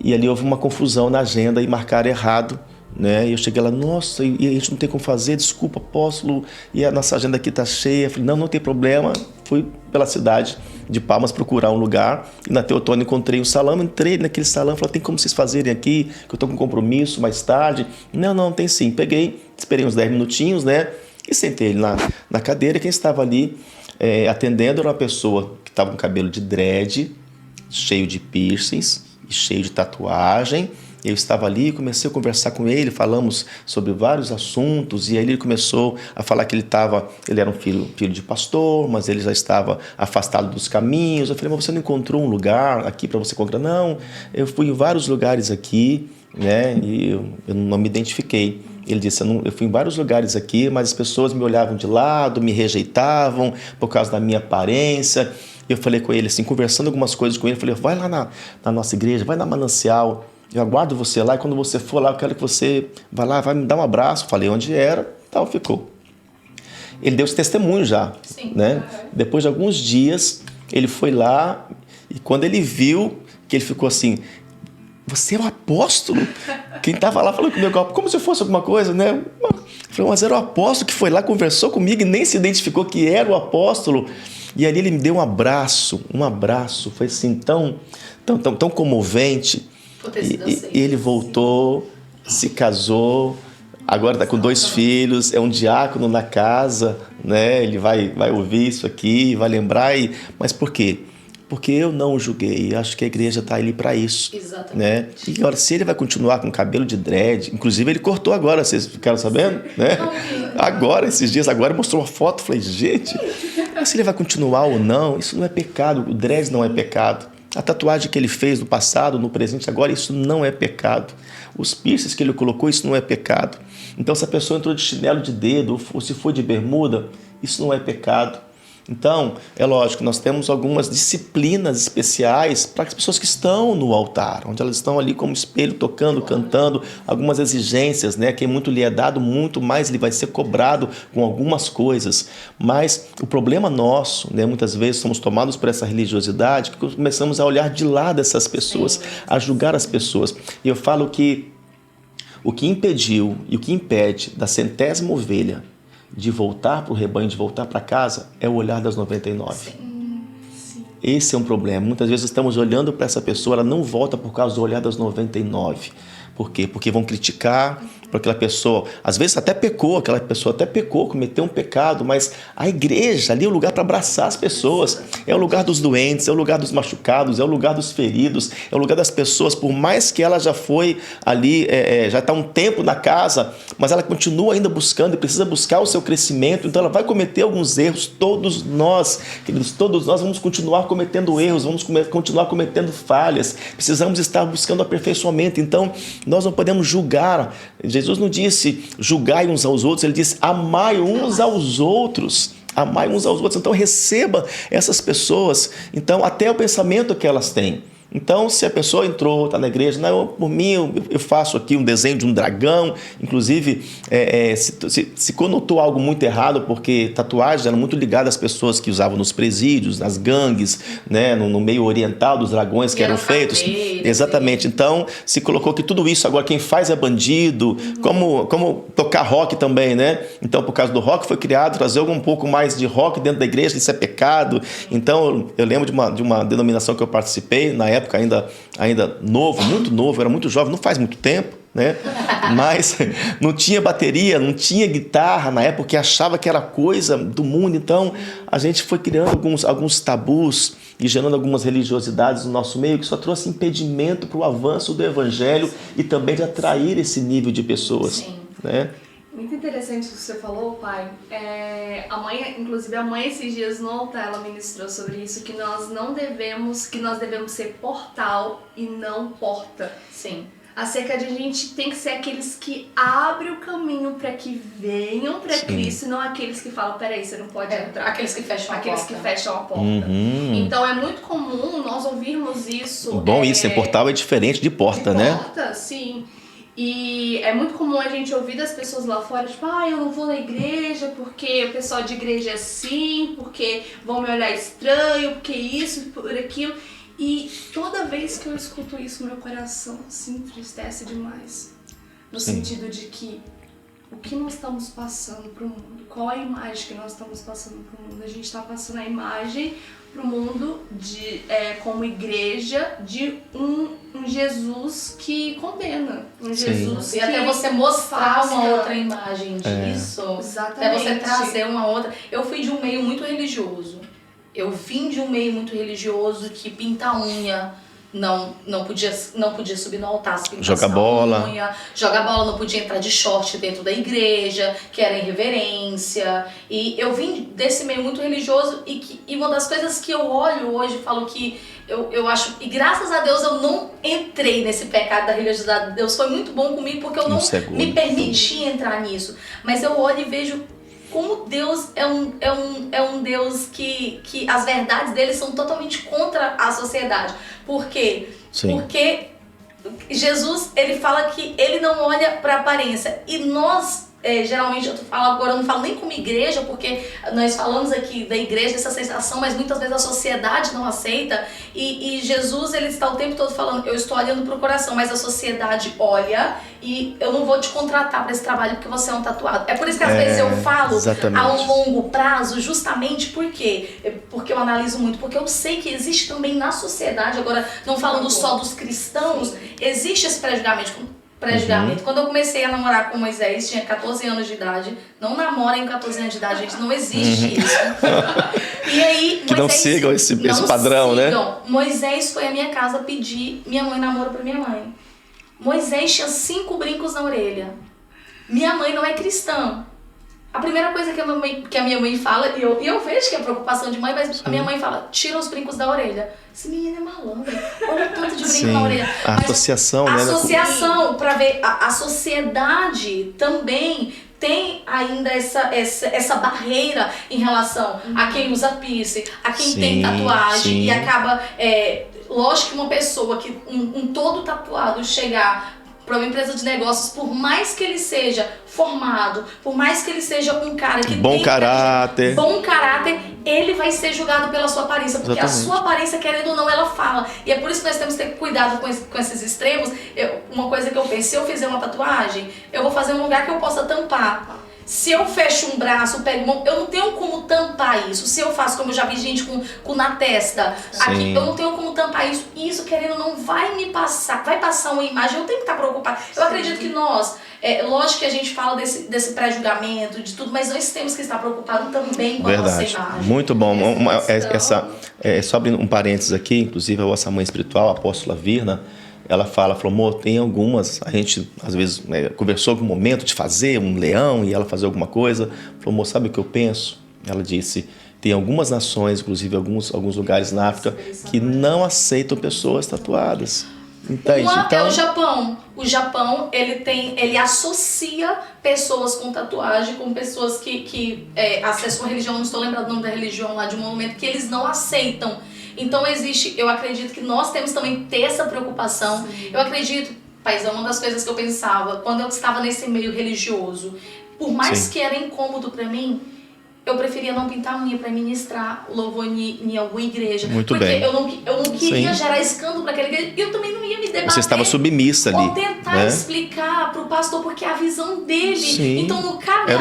E ali houve uma confusão na agenda e marcaram errado, né? E eu cheguei lá, nossa, e a gente não tem como fazer, desculpa, apóstolo, e a nossa agenda aqui está cheia. Eu falei, não tem problema. Fui pela cidade de Palmas procurar um lugar, e na Teotônia encontrei um salão, entrei naquele salão, falei, tem como vocês fazerem aqui, que eu estou com compromisso mais tarde? Não, tem sim. Peguei, esperei uns 10 minutinhos, né? E sentei ele na cadeira. Quem estava ali atendendo era uma pessoa que estava com cabelo de dread, cheio de piercings e cheio de tatuagem. Eu estava ali e comecei a conversar com ele, falamos sobre vários assuntos, e aí ele começou a falar que ele era um filho de pastor, mas ele já estava afastado dos caminhos. Eu falei, mas você não encontrou um lugar aqui para você encontrar? Não, eu fui em vários lugares aqui, né, e eu não me identifiquei. Ele disse, eu fui em vários lugares aqui, mas as pessoas me olhavam de lado, me rejeitavam por causa da minha aparência. Eu falei com ele, assim, conversando algumas coisas com ele, eu falei, vai lá na nossa igreja, vai na Manancial, eu aguardo você lá, e quando você for lá, eu quero que você vá lá, vai me dar um abraço. Falei onde era, tal, ficou. Ele deu esse testemunho já, né? Depois de alguns dias, ele foi lá, e quando ele viu, que ele ficou assim, você é o apóstolo? Quem estava lá falando comigo, como se fosse alguma coisa, né? Eu falei, mas era o apóstolo que foi lá, conversou comigo e nem se identificou que era o apóstolo. E ali ele me deu um abraço, foi assim tão comovente. E ele voltou, se casou, agora está com 2 filhos, é um diácono na casa, né? Ele vai ouvir isso aqui, vai lembrar. Mas por quê? Porque eu não o julguei, acho que a igreja está ali para isso. Exatamente. Né? E agora, se ele vai continuar com cabelo de dread, inclusive ele cortou agora, vocês ficaram sabendo? Né? Agora, esses dias, mostrou uma foto, falei, gente, mas se ele vai continuar ou não, isso não é pecado, o dread não é pecado. A tatuagem que ele fez no passado, no presente, agora, isso não é pecado. Os piercings que ele colocou, isso não é pecado. Então, se a pessoa entrou de chinelo de dedo ou se for de bermuda, isso não é pecado. Então, é lógico, nós temos algumas disciplinas especiais para as pessoas que estão no altar, onde elas estão ali como espelho, tocando, cantando, algumas exigências, né? Que muito lhe é dado, muito mais lhe vai ser cobrado com algumas coisas. Mas o problema nosso, né? Muitas vezes somos tomados por essa religiosidade que começamos a olhar de lado essas pessoas, a julgar as pessoas. E eu falo que o que impediu e o que impede da 100ª ovelha de voltar para o rebanho, de voltar para casa, é o olhar das 99. Sim. Esse é um problema. Muitas vezes estamos olhando para essa pessoa, ela não volta por causa do olhar das 99. Por quê? Porque vão criticar, porque aquela pessoa, às vezes até pecou, aquela pessoa até pecou, cometeu um pecado, mas a igreja ali é o lugar para abraçar as pessoas, é o lugar dos doentes, é o lugar dos machucados, é o lugar dos feridos, é o lugar das pessoas, por mais que ela já foi ali, já está um tempo na casa, mas ela continua ainda buscando e precisa buscar o seu crescimento, então ela vai cometer alguns erros, todos nós, queridos, todos nós vamos continuar cometendo erros, vamos continuar cometendo falhas, precisamos estar buscando aperfeiçoamento, então nós não podemos julgar. Jesus não disse julgai uns aos outros, ele disse amai uns aos outros. Amai uns aos outros. Então receba essas pessoas. Então até o pensamento que elas têm. Então, se a pessoa entrou, está na igreja, não, por mim eu faço aqui um desenho de um dragão, inclusive se conotou algo muito errado, porque tatuagens eram muito ligadas às pessoas que usavam nos presídios, nas gangues, né, no meio oriental dos dragões que eram feitos. Exatamente. Então, se colocou que tudo isso agora quem faz é bandido, como tocar rock também, né? Então, por causa do rock foi criado trazer um pouco mais de rock dentro da igreja, isso é pecado. Então, eu lembro de uma denominação que eu participei, na época ainda novo, muito novo, era muito jovem, não faz muito tempo, né? Mas não tinha bateria, não tinha guitarra na época, que achava que era coisa do mundo. Então a gente foi criando alguns tabus e gerando algumas religiosidades no nosso meio que só trouxe impedimento para o avanço do evangelho e também de atrair esse nível de pessoas. Sim. Né? Muito interessante o que você falou, pai. Inclusive a mãe esses dias no altar, ela ministrou sobre isso, que nós devemos ser portal e não porta. Sim. Acerca de a gente tem que ser aqueles que abrem o caminho para que venham para Cristo, e não aqueles que falam, peraí, você não pode entrar. Aqueles que fecham a porta. Que fecham a porta. Então é muito comum nós ouvirmos isso. Bom, isso, portal é diferente de porta, né? Porta, sim. E é muito comum a gente ouvir das pessoas lá fora, tipo, eu não vou na igreja porque o pessoal de igreja é assim, porque vão me olhar estranho, porque isso, por aquilo. E toda vez que eu escuto isso, meu coração se entristece demais. No sentido de que o que nós estamos passando pro mundo? Qual a imagem que nós estamos passando pro mundo? A gente está passando a imagem pro mundo como igreja de um Jesus que condena. Jesus que... E até você mostrar uma outra imagem disso. Exatamente. Até você trazer uma outra... Eu fui de um meio muito religioso. Eu vim de um meio muito religioso que pinta a unha, não podia subir no altar se pintasse joga bola. Unha, joga bola, não podia entrar de short dentro da igreja, que era irreverência. E eu vim desse meio muito religioso e uma das coisas que eu olho hoje, falo que eu acho, e graças a Deus eu não entrei nesse pecado da religiosidade. Deus foi muito bom comigo porque eu não me permiti entrar nisso. Mas eu olho e vejo como Deus é um Deus que as verdades dele são totalmente contra a sociedade. Por quê? Sim. Porque Jesus, ele fala que ele não olha para a aparência. E nós, geralmente, eu não falo nem como igreja, porque nós falamos aqui da igreja, essa sensação, mas muitas vezes a sociedade não aceita. E Jesus, ele está o tempo todo falando, eu estou olhando para o coração, mas a sociedade olha e eu não vou te contratar para esse trabalho porque você é um tatuado. É por isso que às vezes eu falo a um longo prazo, justamente porque eu analiso muito, porque eu sei que existe também na sociedade, agora não falando só dos cristãos, existe esse pré-julgamento. Quando eu comecei a namorar com Moisés, tinha 14 anos de idade. Não namorem com 14 anos de idade, gente, não existe isso. E aí, que Moisés, não sigam esse padrão, né? Moisés foi à minha casa pedir minha mãe namoro pra minha mãe. Moisés tinha 5 brincos na orelha. Minha mãe não é cristã. A primeira coisa que a minha mãe fala, e eu vejo que é preocupação de mãe, mas a minha mãe fala, tira os brincos da orelha. Esse menino é malandro, olha o tanto de brinco na orelha. A associação, né? A associação, para ver, a sociedade também tem ainda essa barreira em relação a quem usa piercing, a quem tem tatuagem, e acaba... lógico que uma pessoa que um todo tatuado chegar para uma empresa de negócios, por mais que ele seja formado, por mais que ele seja um cara que bom caráter, ele vai ser julgado pela sua aparência, porque a sua aparência, querendo ou não, ela fala. E é por isso que nós temos que ter cuidado com esses extremos. Uma coisa que eu penso, se eu fizer uma tatuagem, eu vou fazer um lugar que eu possa tampar. Se eu fecho um braço, pego mão, eu não tenho como tampar isso. Se eu faço, como eu já vi gente com na testa, aqui, eu não tenho como tampar isso. E isso, querendo ou não, vai passar uma imagem. Eu tenho que estar preocupada. Eu acredito que nós, lógico que a gente fala desse pré-julgamento, de tudo, mas nós temos que estar preocupados também com a nossa imagem. Muito bom. Só abrindo um parênteses aqui, inclusive a vossa mãe espiritual, a apóstola Virna, ela falou, amor, tem algumas, a gente às vezes conversou algum momento de fazer um leão e ela fazer alguma coisa, falou, amor, sabe o que eu penso? Ela disse, tem algumas nações, inclusive alguns lugares na África, que não aceitam pessoas tatuadas. Entende? Então, é o Japão. O Japão, ele associa pessoas com tatuagem com pessoas que acessam a religião, não estou lembrando o nome da religião lá, de um momento que eles não aceitam. Então eu acredito que nós temos também que ter essa preocupação. Sim. Eu acredito, paizão, uma das coisas que eu pensava, quando eu estava nesse meio religioso, por mais que era incômodo pra mim, eu preferia não pintar a unha para ministrar louvor em alguma igreja. Muito porque bem. eu não queria gerar escândalo para aquela igreja. Eu também não ia me debater. Você estava submissa ali. Ou tentar explicar para o pastor, porque é a visão dele. Sim. Então não cabe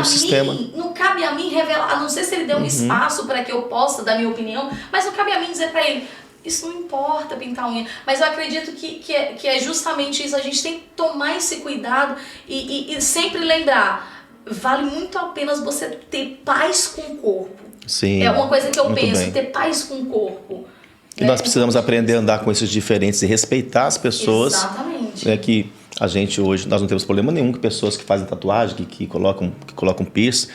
não cabe a mim revelar, a não ser se ele der um espaço para que eu possa dar minha opinião, mas não cabe a mim dizer para ele, isso não importa pintar a unha. Mas eu acredito que é justamente isso. A gente tem que tomar esse cuidado e sempre lembrar, vale muito a pena você ter paz com o corpo. Sim. É uma coisa que eu penso, bem. ter paz com o corpo. E nós precisamos aprender a andar com esses diferentes e respeitar as pessoas. Exatamente. Que a gente hoje, nós não temos problema nenhum com pessoas que fazem tatuagem, que colocam piercing,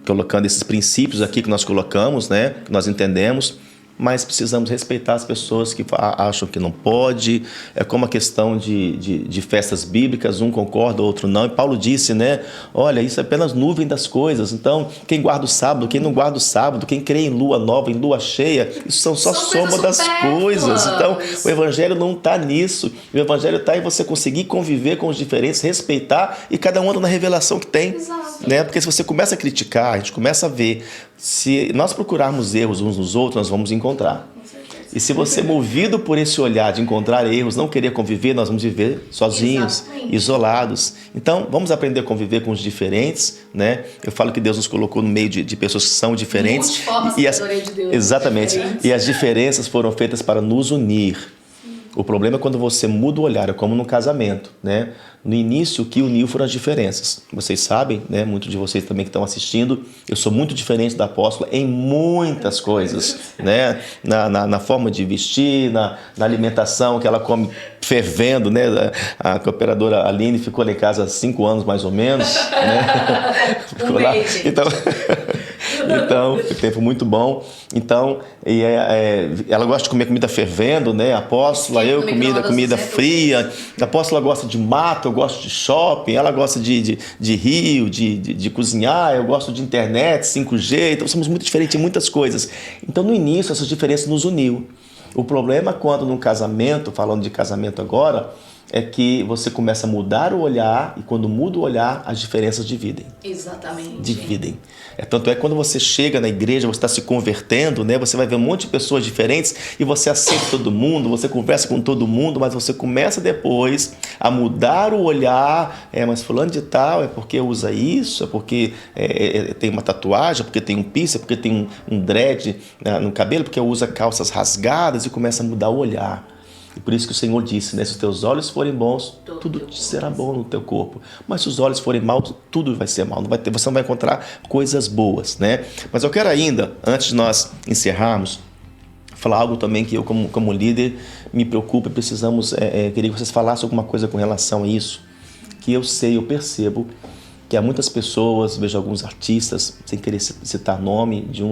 colocando esses princípios aqui que nós colocamos, né, que nós entendemos. Mas precisamos respeitar as pessoas que acham que não pode. É como a questão de festas bíblicas, um concorda, o outro não. E Paulo disse, né? Olha, isso é apenas nuvem das coisas. Então, quem guarda o sábado, quem não guarda o sábado, quem crê em lua nova, em lua cheia, isso são só soma das coisas. Então, o evangelho não está nisso. O evangelho está em você conseguir conviver com os diferentes, respeitar e cada um anda na revelação que tem. Exato. Né? Porque se você começa a criticar, a gente começa a ver. Se nós procurarmos erros uns nos outros, nós vamos encontrar. E se você, movido por esse olhar de encontrar erros, não querer conviver, nós vamos viver sozinhos, isolados. Então, vamos aprender a conviver com os diferentes, né? Eu falo que Deus nos colocou no meio de pessoas que são diferentes. Multiforme de Deus. Exatamente. Diferentes. E as diferenças foram feitas para nos unir. O problema é quando você muda o olhar, é como no casamento, né? No início, o que uniu foram as diferenças. Vocês sabem, né? Muitos de vocês também que estão assistindo, eu sou muito diferente da apóstola em muitas coisas, né? Na forma de vestir, na alimentação, que ela come fervendo, né? A cooperadora Aline ficou lá em casa há 5 anos, mais ou menos, né? Ficou lá. Então, foi um tempo muito bom. Então, ela gosta de comer comida fervendo, né? A apóstola, eu comida fria. A apóstola gosta de mato, eu gosto de shopping. Ela gosta de rio, de cozinhar. Eu gosto de internet, 5G. Então, somos muito diferentes em muitas coisas. Então, no início, essas diferenças nos uniu. O problema é quando no casamento, falando de casamento agora, é que você começa a mudar o olhar e quando muda o olhar, as diferenças dividem. Exatamente. Dividem. Tanto é que quando você chega na igreja, você está se convertendo, né? Você vai ver um monte de pessoas diferentes e você aceita todo mundo, você conversa com todo mundo, mas você começa depois a mudar o olhar. Mas fulano de tal é porque usa isso, é porque tem uma tatuagem, é porque tem um piercing, é porque tem um dread no cabelo, porque usa calças rasgadas e começa a mudar o olhar. E por isso que o Senhor disse, né? Se os teus olhos forem bons, tudo será bom no teu corpo. Mas se os olhos forem maus, tudo vai ser mal. Você não vai encontrar coisas boas, né? Mas eu quero ainda, antes de nós encerrarmos, falar algo também que eu, como líder, me preocupa e precisamos... queria que vocês falassem alguma coisa com relação a isso. Que eu percebo que há muitas pessoas, vejo alguns artistas, sem querer citar nome, de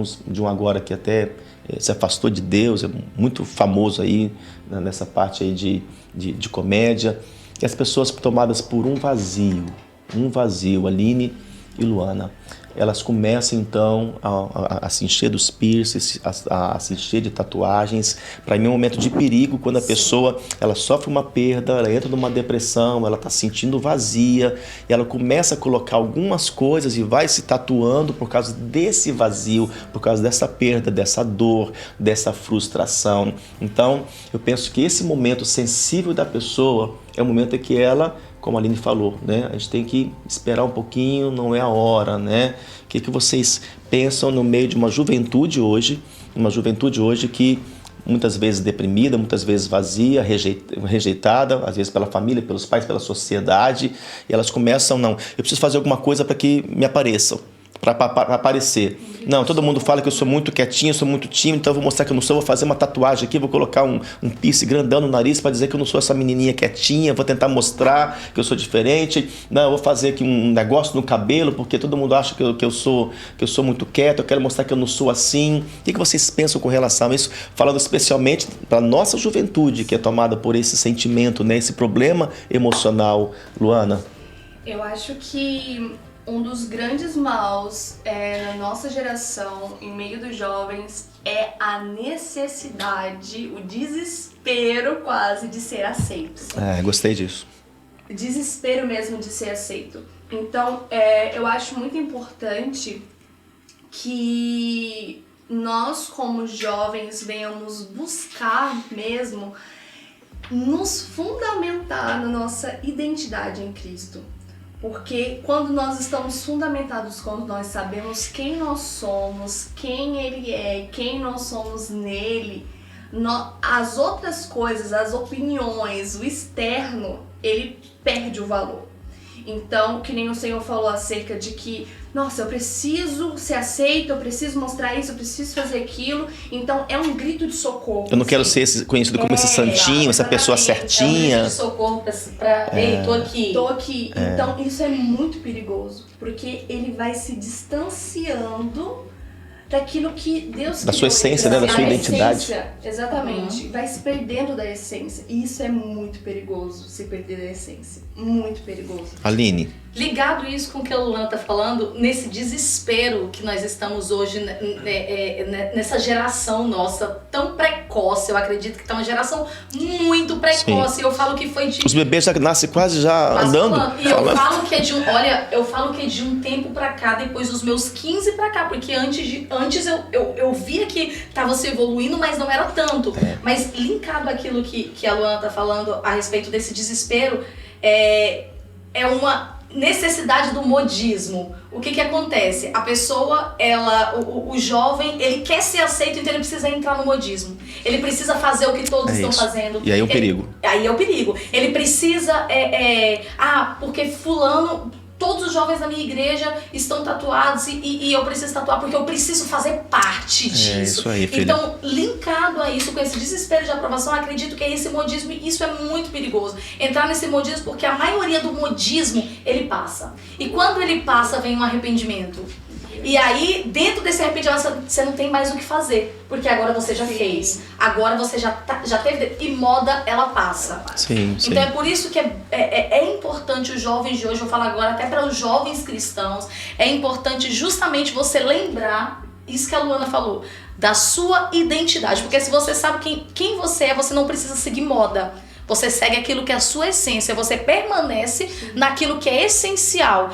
um agora que até se afastou de Deus, é muito famoso aí nessa parte aí de comédia, e as pessoas tomadas por um vazio, Aline e Luana, elas começam então a se encher dos piercings, a se encher de tatuagens. Para mim é um momento de perigo quando a pessoa ela sofre uma perda, ela entra numa depressão, ela está se sentindo vazia, e ela começa a colocar algumas coisas e vai se tatuando por causa desse vazio, por causa dessa perda, dessa dor, dessa frustração. Então eu penso que esse momento sensível da pessoa é o momento em que ela, como a Aline falou, né? A gente tem que esperar um pouquinho, não é a hora, né? O que vocês pensam no meio de uma juventude hoje que muitas vezes deprimida, muitas vezes vazia, rejeitada, às vezes pela família, pelos pais, pela sociedade, e elas começam, não, eu preciso fazer alguma coisa para que me apareçam, para aparecer. Não, todo mundo fala que eu sou muito quietinho, eu sou muito tímido, então eu vou mostrar que eu não sou, vou fazer uma tatuagem aqui, vou colocar um piercing grandão no nariz para dizer que eu não sou essa menininha quietinha, vou tentar mostrar que eu sou diferente. Não, eu vou fazer aqui um negócio no cabelo, porque todo mundo acha que eu sou muito quieto, eu quero mostrar que eu não sou assim. O que vocês pensam com relação a isso? Falando especialmente para a nossa juventude, que é tomada por esse sentimento, né, esse problema emocional. Luana? Eu acho que um dos grandes maus na nossa geração, em meio dos jovens, é a necessidade, o desespero quase de ser aceito. Gostei disso. Desespero mesmo de ser aceito. Então, eu acho muito importante que nós, como jovens, venhamos buscar mesmo nos fundamentar na nossa identidade em Cristo. Porque quando nós estamos fundamentados, quando nós sabemos quem nós somos, quem Ele é, quem nós somos nele, as outras coisas, as opiniões, o externo, ele perde o valor. Então, que nem o Senhor falou acerca de que, nossa, eu preciso ser aceito, eu preciso mostrar isso, eu preciso fazer aquilo. Então, é um grito de socorro. Eu não quero ser conhecido como esse santinho, essa pessoa certinha. É um grito de socorro ei, tô aqui. Tô aqui. Então, isso é muito perigoso, porque ele vai se distanciando daquilo que Deus da sua essência, né? Da sua identidade. Essência, exatamente. Vai se perdendo da essência. E isso é muito perigoso, se perder da essência. Muito perigoso. Aline. Ligado isso com o que a Luana tá falando, nesse desespero que nós estamos hoje, nessa geração nossa tão precoce, eu acredito que tá uma geração muito precoce. Sim. Eu falo que foi de... Os bebês já nascem quase andando. Falando. E eu falo que é de um tempo pra cá, depois dos meus 15 pra cá, porque antes eu via que tava se evoluindo, mas não era tanto. Mas linkado àquilo que a Luana tá falando a respeito desse desespero, é uma necessidade do modismo. O que acontece? A pessoa, o jovem, ele quer ser aceito, então ele precisa entrar no modismo. Ele precisa fazer o que todos estão fazendo. E aí é o perigo. Aí é o perigo. Ele precisa, porque fulano... Todos os jovens da minha igreja estão tatuados e eu preciso tatuar porque eu preciso fazer parte disso. Isso aí, filha. Então, linkado a isso, com esse desespero de aprovação, acredito que é esse modismo, e isso é muito perigoso. Entrar nesse modismo, porque a maioria do modismo, ele passa. E quando ele passa, vem um arrependimento. E aí, dentro desse arrependimento, você não tem mais o que fazer. Porque agora você já fez. Agora você já teve. E moda, ela passa. Sim. Então é por isso que é importante os jovens de hoje, eu falo agora até para os jovens cristãos, é importante justamente você lembrar, isso que a Luana falou, da sua identidade. Porque se você sabe quem você é, você não precisa seguir moda. Você segue aquilo que é a sua essência. Você permanece naquilo que é essencial.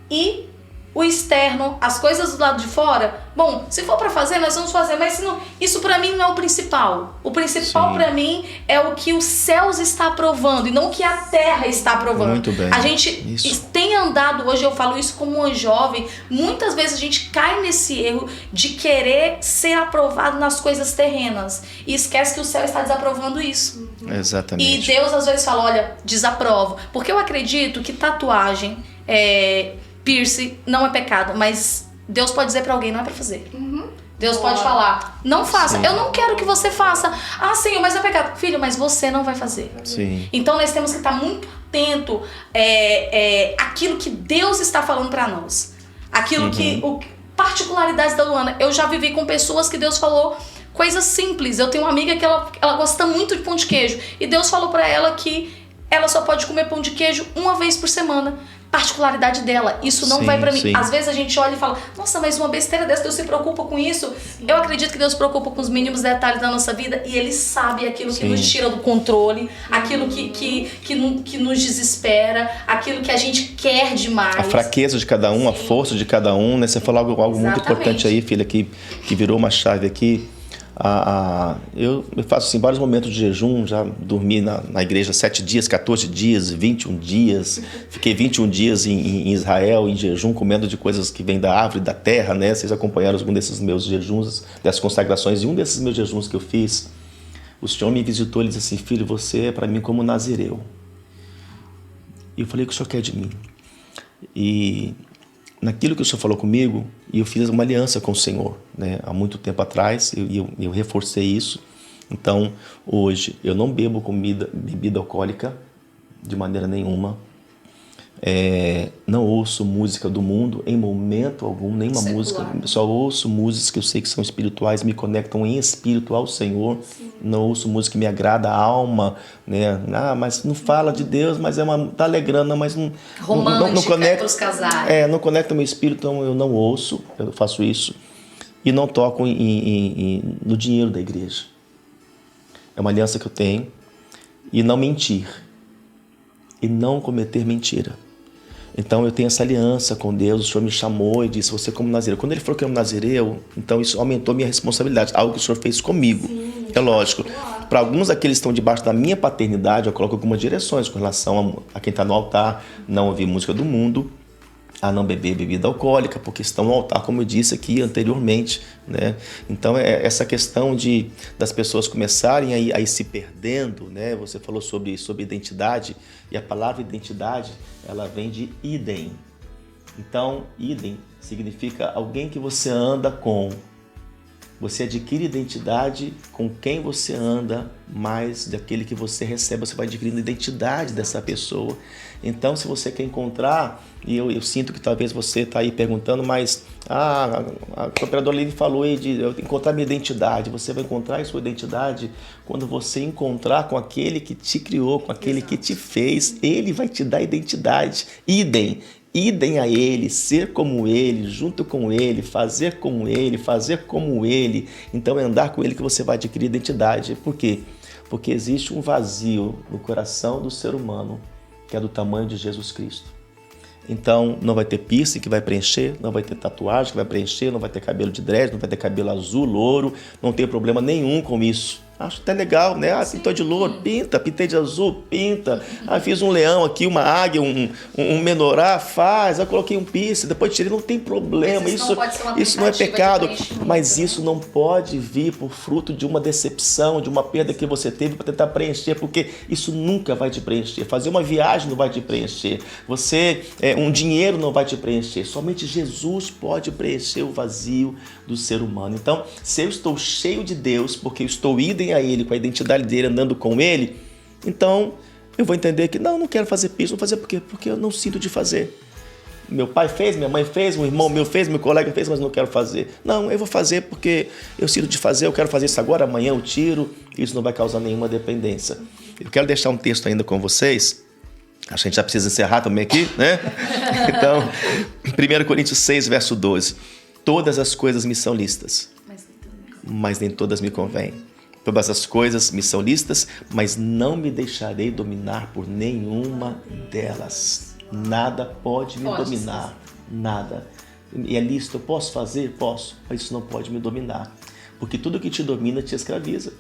E o externo, as coisas do lado de fora, bom, se for pra fazer, nós vamos fazer, mas isso pra mim não é o principal. O principal pra mim é o que os céus está aprovando e não o que a terra está aprovando. Muito bem. A gente tem andado hoje, eu falo isso como uma jovem, muitas vezes a gente cai nesse erro de querer ser aprovado nas coisas terrenas e esquece que o céu está desaprovando isso. Exatamente. E Deus às vezes fala, olha, desaprovo. Porque eu acredito que tatuagem, piercing não é pecado, mas Deus pode dizer pra alguém, não é pra fazer. Deus pode falar, não faça. Sim. Eu não quero que você faça. Ah, Senhor, mas é pecado. Filho, mas você não vai fazer. Sim. Então nós temos que estar muito atento àquilo que Deus está falando para nós. Aquilo que... particularidades da Luana. Eu já vivi com pessoas que Deus falou coisas simples. Eu tenho uma amiga que ela gosta muito de pão de queijo. E Deus falou pra ela que ela só pode comer pão de queijo uma vez por semana. Particularidade dela. Isso não vai pra mim. Sim. Às vezes a gente olha e fala, nossa, mas uma besteira dessa, Deus se preocupa com isso? Sim. Eu acredito que Deus se preocupa com os mínimos detalhes da nossa vida e Ele sabe aquilo que nos tira do controle, aquilo que nos desespera, aquilo que a gente quer demais. A fraqueza de cada um, a força de cada um, né? Você falou algo muito importante aí, filha, que virou uma chave aqui. Eu faço assim, vários momentos de jejum, já dormi na igreja 7 dias, 14 dias, 21 dias, fiquei 21 dias em Israel em jejum, comendo de coisas que vêm da árvore, da terra, né? Vocês acompanharam algum desses meus jejuns, dessas consagrações, e um desses meus jejuns que eu fiz, o Senhor me visitou e disse assim, filho, você é para mim como nazireu. E eu falei, o que o Senhor quer de mim? E naquilo que o Senhor falou comigo, e eu fiz uma aliança com o Senhor, né? Há muito tempo atrás, eu reforcei isso. Então, hoje, eu não bebo bebida alcoólica de maneira nenhuma. Não ouço música do mundo em momento algum, nenhuma música. Só ouço músicas que eu sei que são espirituais, me conectam em espírito ao Senhor. Sim. Não ouço música que me agrada a alma, né? Mas não fala de Deus, mas tá alegrando, mas não conecta os casais. Não conecta o meu espírito, então eu não ouço, eu faço isso. E não toco no dinheiro da igreja. É uma aliança que eu tenho. E não mentir. E não cometer mentira. Então eu tenho essa aliança com Deus, o Senhor me chamou e disse, você como nazireu. Quando Ele falou que eu era um nazireu, então isso aumentou minha responsabilidade, algo que o Senhor fez comigo. Sim, é lógico. Para alguns daqueles que estão debaixo da minha paternidade, eu coloco algumas direções com relação a quem está no altar, não ouvir música do mundo, a não beber bebida alcoólica, porque estão no altar, como eu disse aqui anteriormente, né? Então, essa questão das pessoas começarem a ir se perdendo, né? Você falou sobre identidade, e a palavra identidade, ela vem de idem. Então, idem significa alguém que você anda com. Você adquire identidade com quem você anda, mais daquele que você recebe, você vai adquirindo identidade dessa pessoa. Então, se você quer encontrar, e eu sinto que talvez você está aí perguntando, mas a cooperadora Aline falou aí de eu encontrar minha identidade. Você vai encontrar a sua identidade quando você encontrar com aquele que te criou, com aquele que te fez. Ele vai te dar identidade. Idem a Ele, ser como Ele, junto com Ele, fazer como Ele, fazer como Ele. Então é andar com Ele que você vai adquirir identidade. Por quê? Porque existe um vazio no coração do ser humano, que é do tamanho de Jesus Cristo. Então não vai ter piercing que vai preencher, não vai ter tatuagem que vai preencher, não vai ter cabelo de dread, não vai ter cabelo azul, louro, não tem problema nenhum com isso. Acho até legal, né? Pintou de louro, pinta. Pintei de azul, pinta. Fiz um leão aqui, uma águia, um menorá, faz. Coloquei um piercing, depois tirei, não tem problema. Isso não é pecado. Mas isso não pode vir por fruto de uma decepção, de uma perda que você teve para tentar preencher, porque isso nunca vai te preencher. Fazer uma viagem não vai te preencher. Um dinheiro não vai te preencher. Somente Jesus pode preencher o vazio do ser humano. Então, se eu estou cheio de Deus, porque eu estou idem a Ele, com a identidade dele, andando com Ele, então eu vou entender que não quero fazer piercing. Vou fazer por quê? Porque eu não sinto de fazer. Meu pai fez, minha mãe fez, um irmão meu fez, meu colega fez, mas não quero fazer. Não, eu vou fazer porque eu sinto de fazer, eu quero fazer isso agora, amanhã eu tiro, isso não vai causar nenhuma dependência. Eu quero deixar um texto ainda com vocês. A gente já precisa encerrar também aqui, né? Então, 1 Coríntios 6, verso 12. Todas as coisas me são lícitas, mas nem todas me convêm. Todas as coisas me são lícitas, mas não me deixarei dominar por nenhuma delas. Nada pode me dominar, nada. E é lícito, eu posso fazer? Posso, mas isso não pode me dominar. Porque tudo que te domina te escraviza.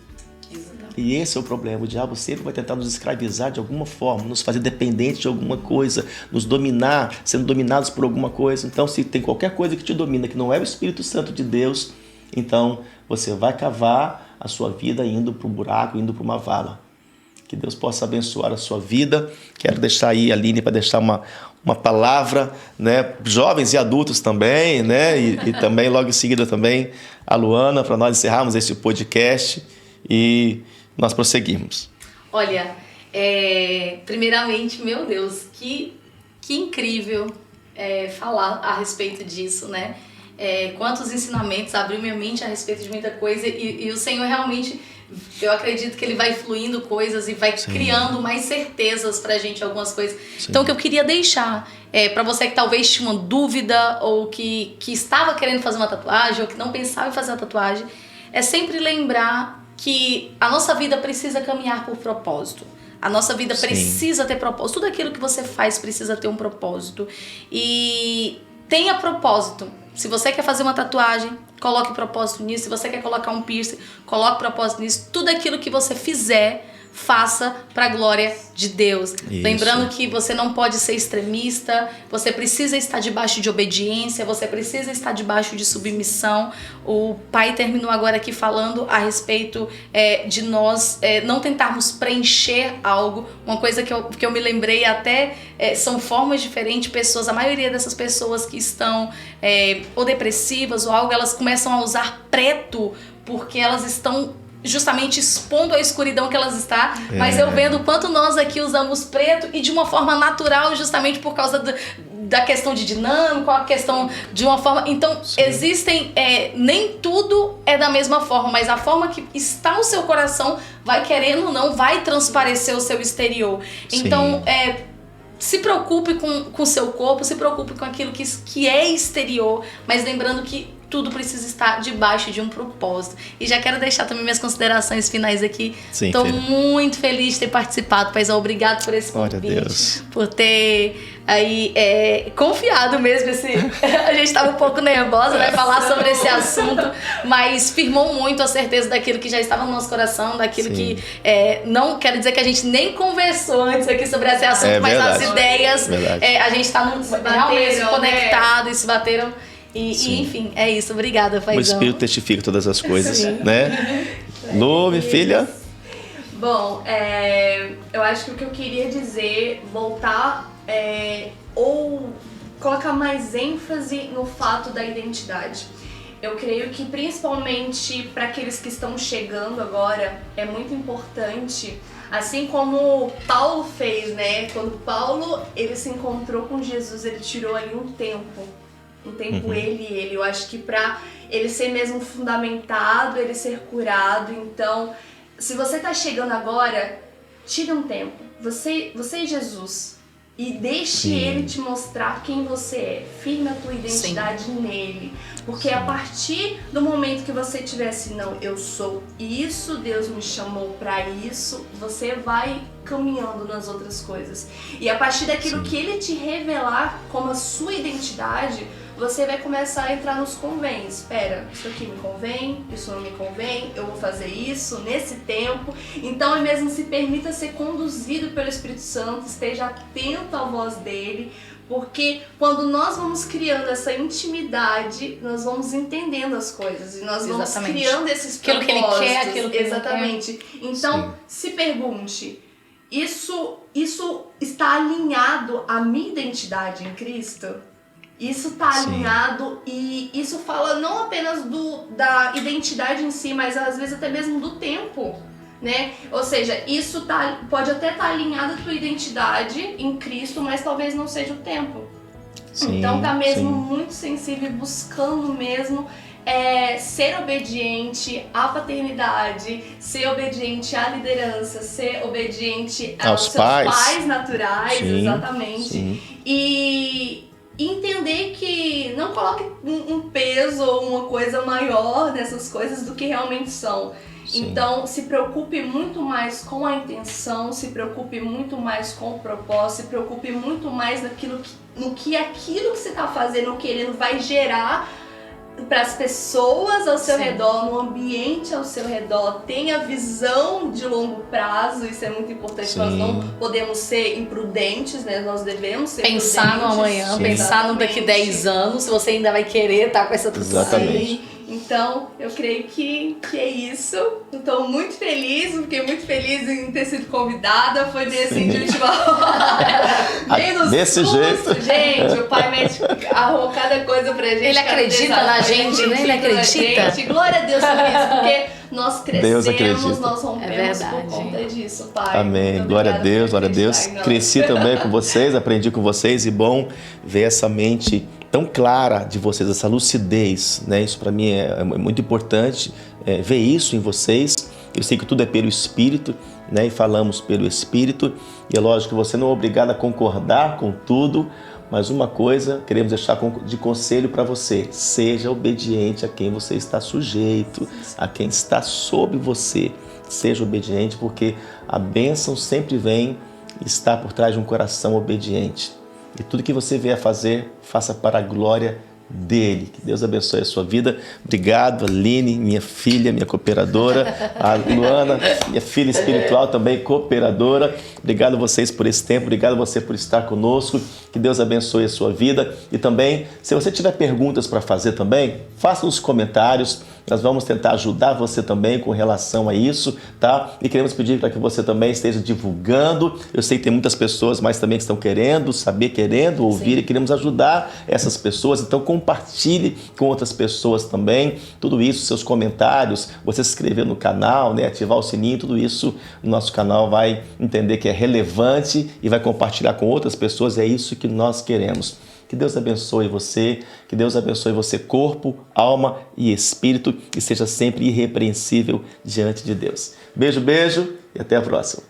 E esse é o problema. O diabo sempre vai tentar nos escravizar de alguma forma, nos fazer dependentes de alguma coisa, nos dominar, sendo dominados por alguma coisa. Então, se tem qualquer coisa que te domina, que não é o Espírito Santo de Deus, então você vai cavar a sua vida indo para um buraco, indo para uma vala. Que Deus possa abençoar a sua vida. Quero deixar aí, Aline, para deixar uma palavra, né? Jovens e adultos também, né? E também, logo em seguida, também a Luana, para nós encerrarmos esse podcast e nós prosseguirmos. Olha, primeiramente, meu Deus, que incrível falar a respeito disso, né? Quantos ensinamentos, abriu minha mente a respeito de muita coisa e o Senhor realmente, eu acredito que Ele vai fluindo coisas e vai criando mais certezas pra gente, algumas coisas. Sim. Então, o que eu queria deixar pra você que talvez tinha uma dúvida ou que estava querendo fazer uma tatuagem ou que não pensava em fazer uma tatuagem, é sempre lembrar que a nossa vida precisa caminhar por propósito. A nossa vida precisa ter propósito. Tudo aquilo que você faz precisa ter um propósito. E tenha propósito. Se você quer fazer uma tatuagem, coloque propósito nisso. Se você quer colocar um piercing, coloque propósito nisso. Tudo aquilo que você fizer, faça para a glória de Deus. Isso. Lembrando que você não pode ser extremista, você precisa estar debaixo de obediência, você precisa estar debaixo de submissão. O pai terminou agora aqui falando a respeito de nós não tentarmos preencher algo. Uma coisa que eu me lembrei até são formas diferentes. Pessoas, a maioria dessas pessoas que estão ou depressivas ou algo, elas começam a usar preto porque elas estão justamente expondo a escuridão que elas estão, mas eu vendo o quanto nós aqui usamos preto e de uma forma natural, justamente por causa da questão de dinâmica, a questão de uma forma... Então, existem... nem tudo é da mesma forma, mas a forma que está o seu coração vai, querendo ou não, vai transparecer o seu exterior. Então, se preocupe com o seu corpo, se preocupe com aquilo que é exterior, mas lembrando que tudo precisa estar debaixo de um propósito. E já quero deixar também minhas considerações finais aqui. Estou muito feliz de ter participado, Paizão. Obrigado por esse convite. Por ter aí confiado mesmo. A gente estava um pouco nervosa, né? Falar sobre esse assunto, mas firmou muito a certeza daquilo que já estava no nosso coração, daquilo que não quero dizer que a gente nem conversou antes aqui sobre esse assunto, mas as ideias, a gente está realmente conectado e se bateram. E enfim, é isso. Obrigada, Paizão. O Espírito testifica todas as coisas, né? Lu, minha filha. Bom, eu acho que o que eu queria dizer, voltar ou colocar mais ênfase no fato da identidade. Eu creio que principalmente para aqueles que estão chegando agora, é muito importante, assim como Paulo fez, né? Quando Paulo ele se encontrou com Jesus, ele tirou ali um tempo ele. Eu acho que pra ele ser mesmo fundamentado, ele ser curado. Então, se você tá chegando agora, tire um tempo. Você e Jesus. E deixe ele te mostrar quem você é. Firme a tua identidade nele. Porque a partir do momento que você tiver assim, não, eu sou isso, Deus me chamou pra isso, você vai caminhando nas outras coisas. E a partir daquilo que ele te revelar como a sua identidade, você vai começar a entrar nos convém. Espera, isso aqui me convém, isso não me convém, eu vou fazer isso nesse tempo. Então, mesmo se permita ser conduzido pelo Espírito Santo, esteja atento à voz dele, porque quando nós vamos criando essa intimidade, nós vamos entendendo as coisas e nós vamos criando esses propósitos. Aquilo que ele quer, aquilo que ele quer. Então, se pergunte, isso está alinhado à minha identidade em Cristo? Isso está alinhado e isso fala não apenas da identidade em si, mas às vezes até mesmo do tempo, né? Ou seja, isso pode até estar alinhado à tua identidade em Cristo, mas talvez não seja o tempo. Então tá mesmo muito sensível, buscando mesmo ser obediente à paternidade, ser obediente à liderança, ser obediente aos seus pais naturais, exatamente. E entender que não coloque um peso ou uma coisa maior nessas coisas do que realmente são. Então, se preocupe muito mais com a intenção, se preocupe muito mais com o propósito, se preocupe muito mais no que aquilo que você está fazendo, querendo, vai gerar para as pessoas ao seu redor, no ambiente ao seu redor. Tenha visão de longo prazo, isso é muito importante. Nós não podemos ser imprudentes, né? Nós devemos ser pensar no amanhã, pensar no daqui 10 anos, se você ainda vai querer estar com essa tatuagem. Então, eu creio que é isso. Estou muito feliz, fiquei muito feliz em ter sido convidada. Foi assim, de última hora. Bem no Desse susto, jeito. gente. O Pai Médico arrumou cada coisa pra gente. Ele acredita na gente, né? Ele acredita. Glória a Deus por isso, porque nós Deus crescemos, acredita. nós rompemos por conta disso, Pai. Amém. Muito Glória a obrigada Deus, por glória a Deus. acreditar em nós. Cresci também com vocês, aprendi com vocês e bom ver essa mente tão clara de vocês, essa lucidez, né? Isso para mim é muito importante, ver isso em vocês. Eu sei que tudo é pelo Espírito, né? E falamos pelo Espírito. E é lógico que você não é obrigado a concordar com tudo, mas uma coisa queremos deixar de conselho para você: seja obediente a quem você está sujeito, a quem está sob você. Seja obediente, porque a bênção sempre vem e está por trás de um coração obediente. E tudo que você vier a fazer, faça para a glória dele. Que Deus abençoe a sua vida. Obrigado, Aline, minha filha, minha cooperadora. A Luana, minha filha espiritual também, cooperadora. Obrigado a vocês por esse tempo. Obrigado a você por estar conosco. Que Deus abençoe a sua vida. E também, se você tiver perguntas para fazer também, faça nos comentários. Nós vamos tentar ajudar você também com relação a isso, tá? E queremos pedir para que você também esteja divulgando. Eu sei que tem muitas pessoas, mas também que estão querendo saber, querendo ouvir. Sim. E queremos ajudar essas pessoas. Então compartilhe com outras pessoas também. Tudo isso, seus comentários, você se inscrever no canal, né? Ativar o sininho, tudo isso o nosso canal vai entender que é relevante e vai compartilhar com outras pessoas. É isso que nós queremos. Que Deus abençoe você, que Deus abençoe você, corpo, alma e espírito, e seja sempre irrepreensível diante de Deus. Beijo, beijo e até a próxima.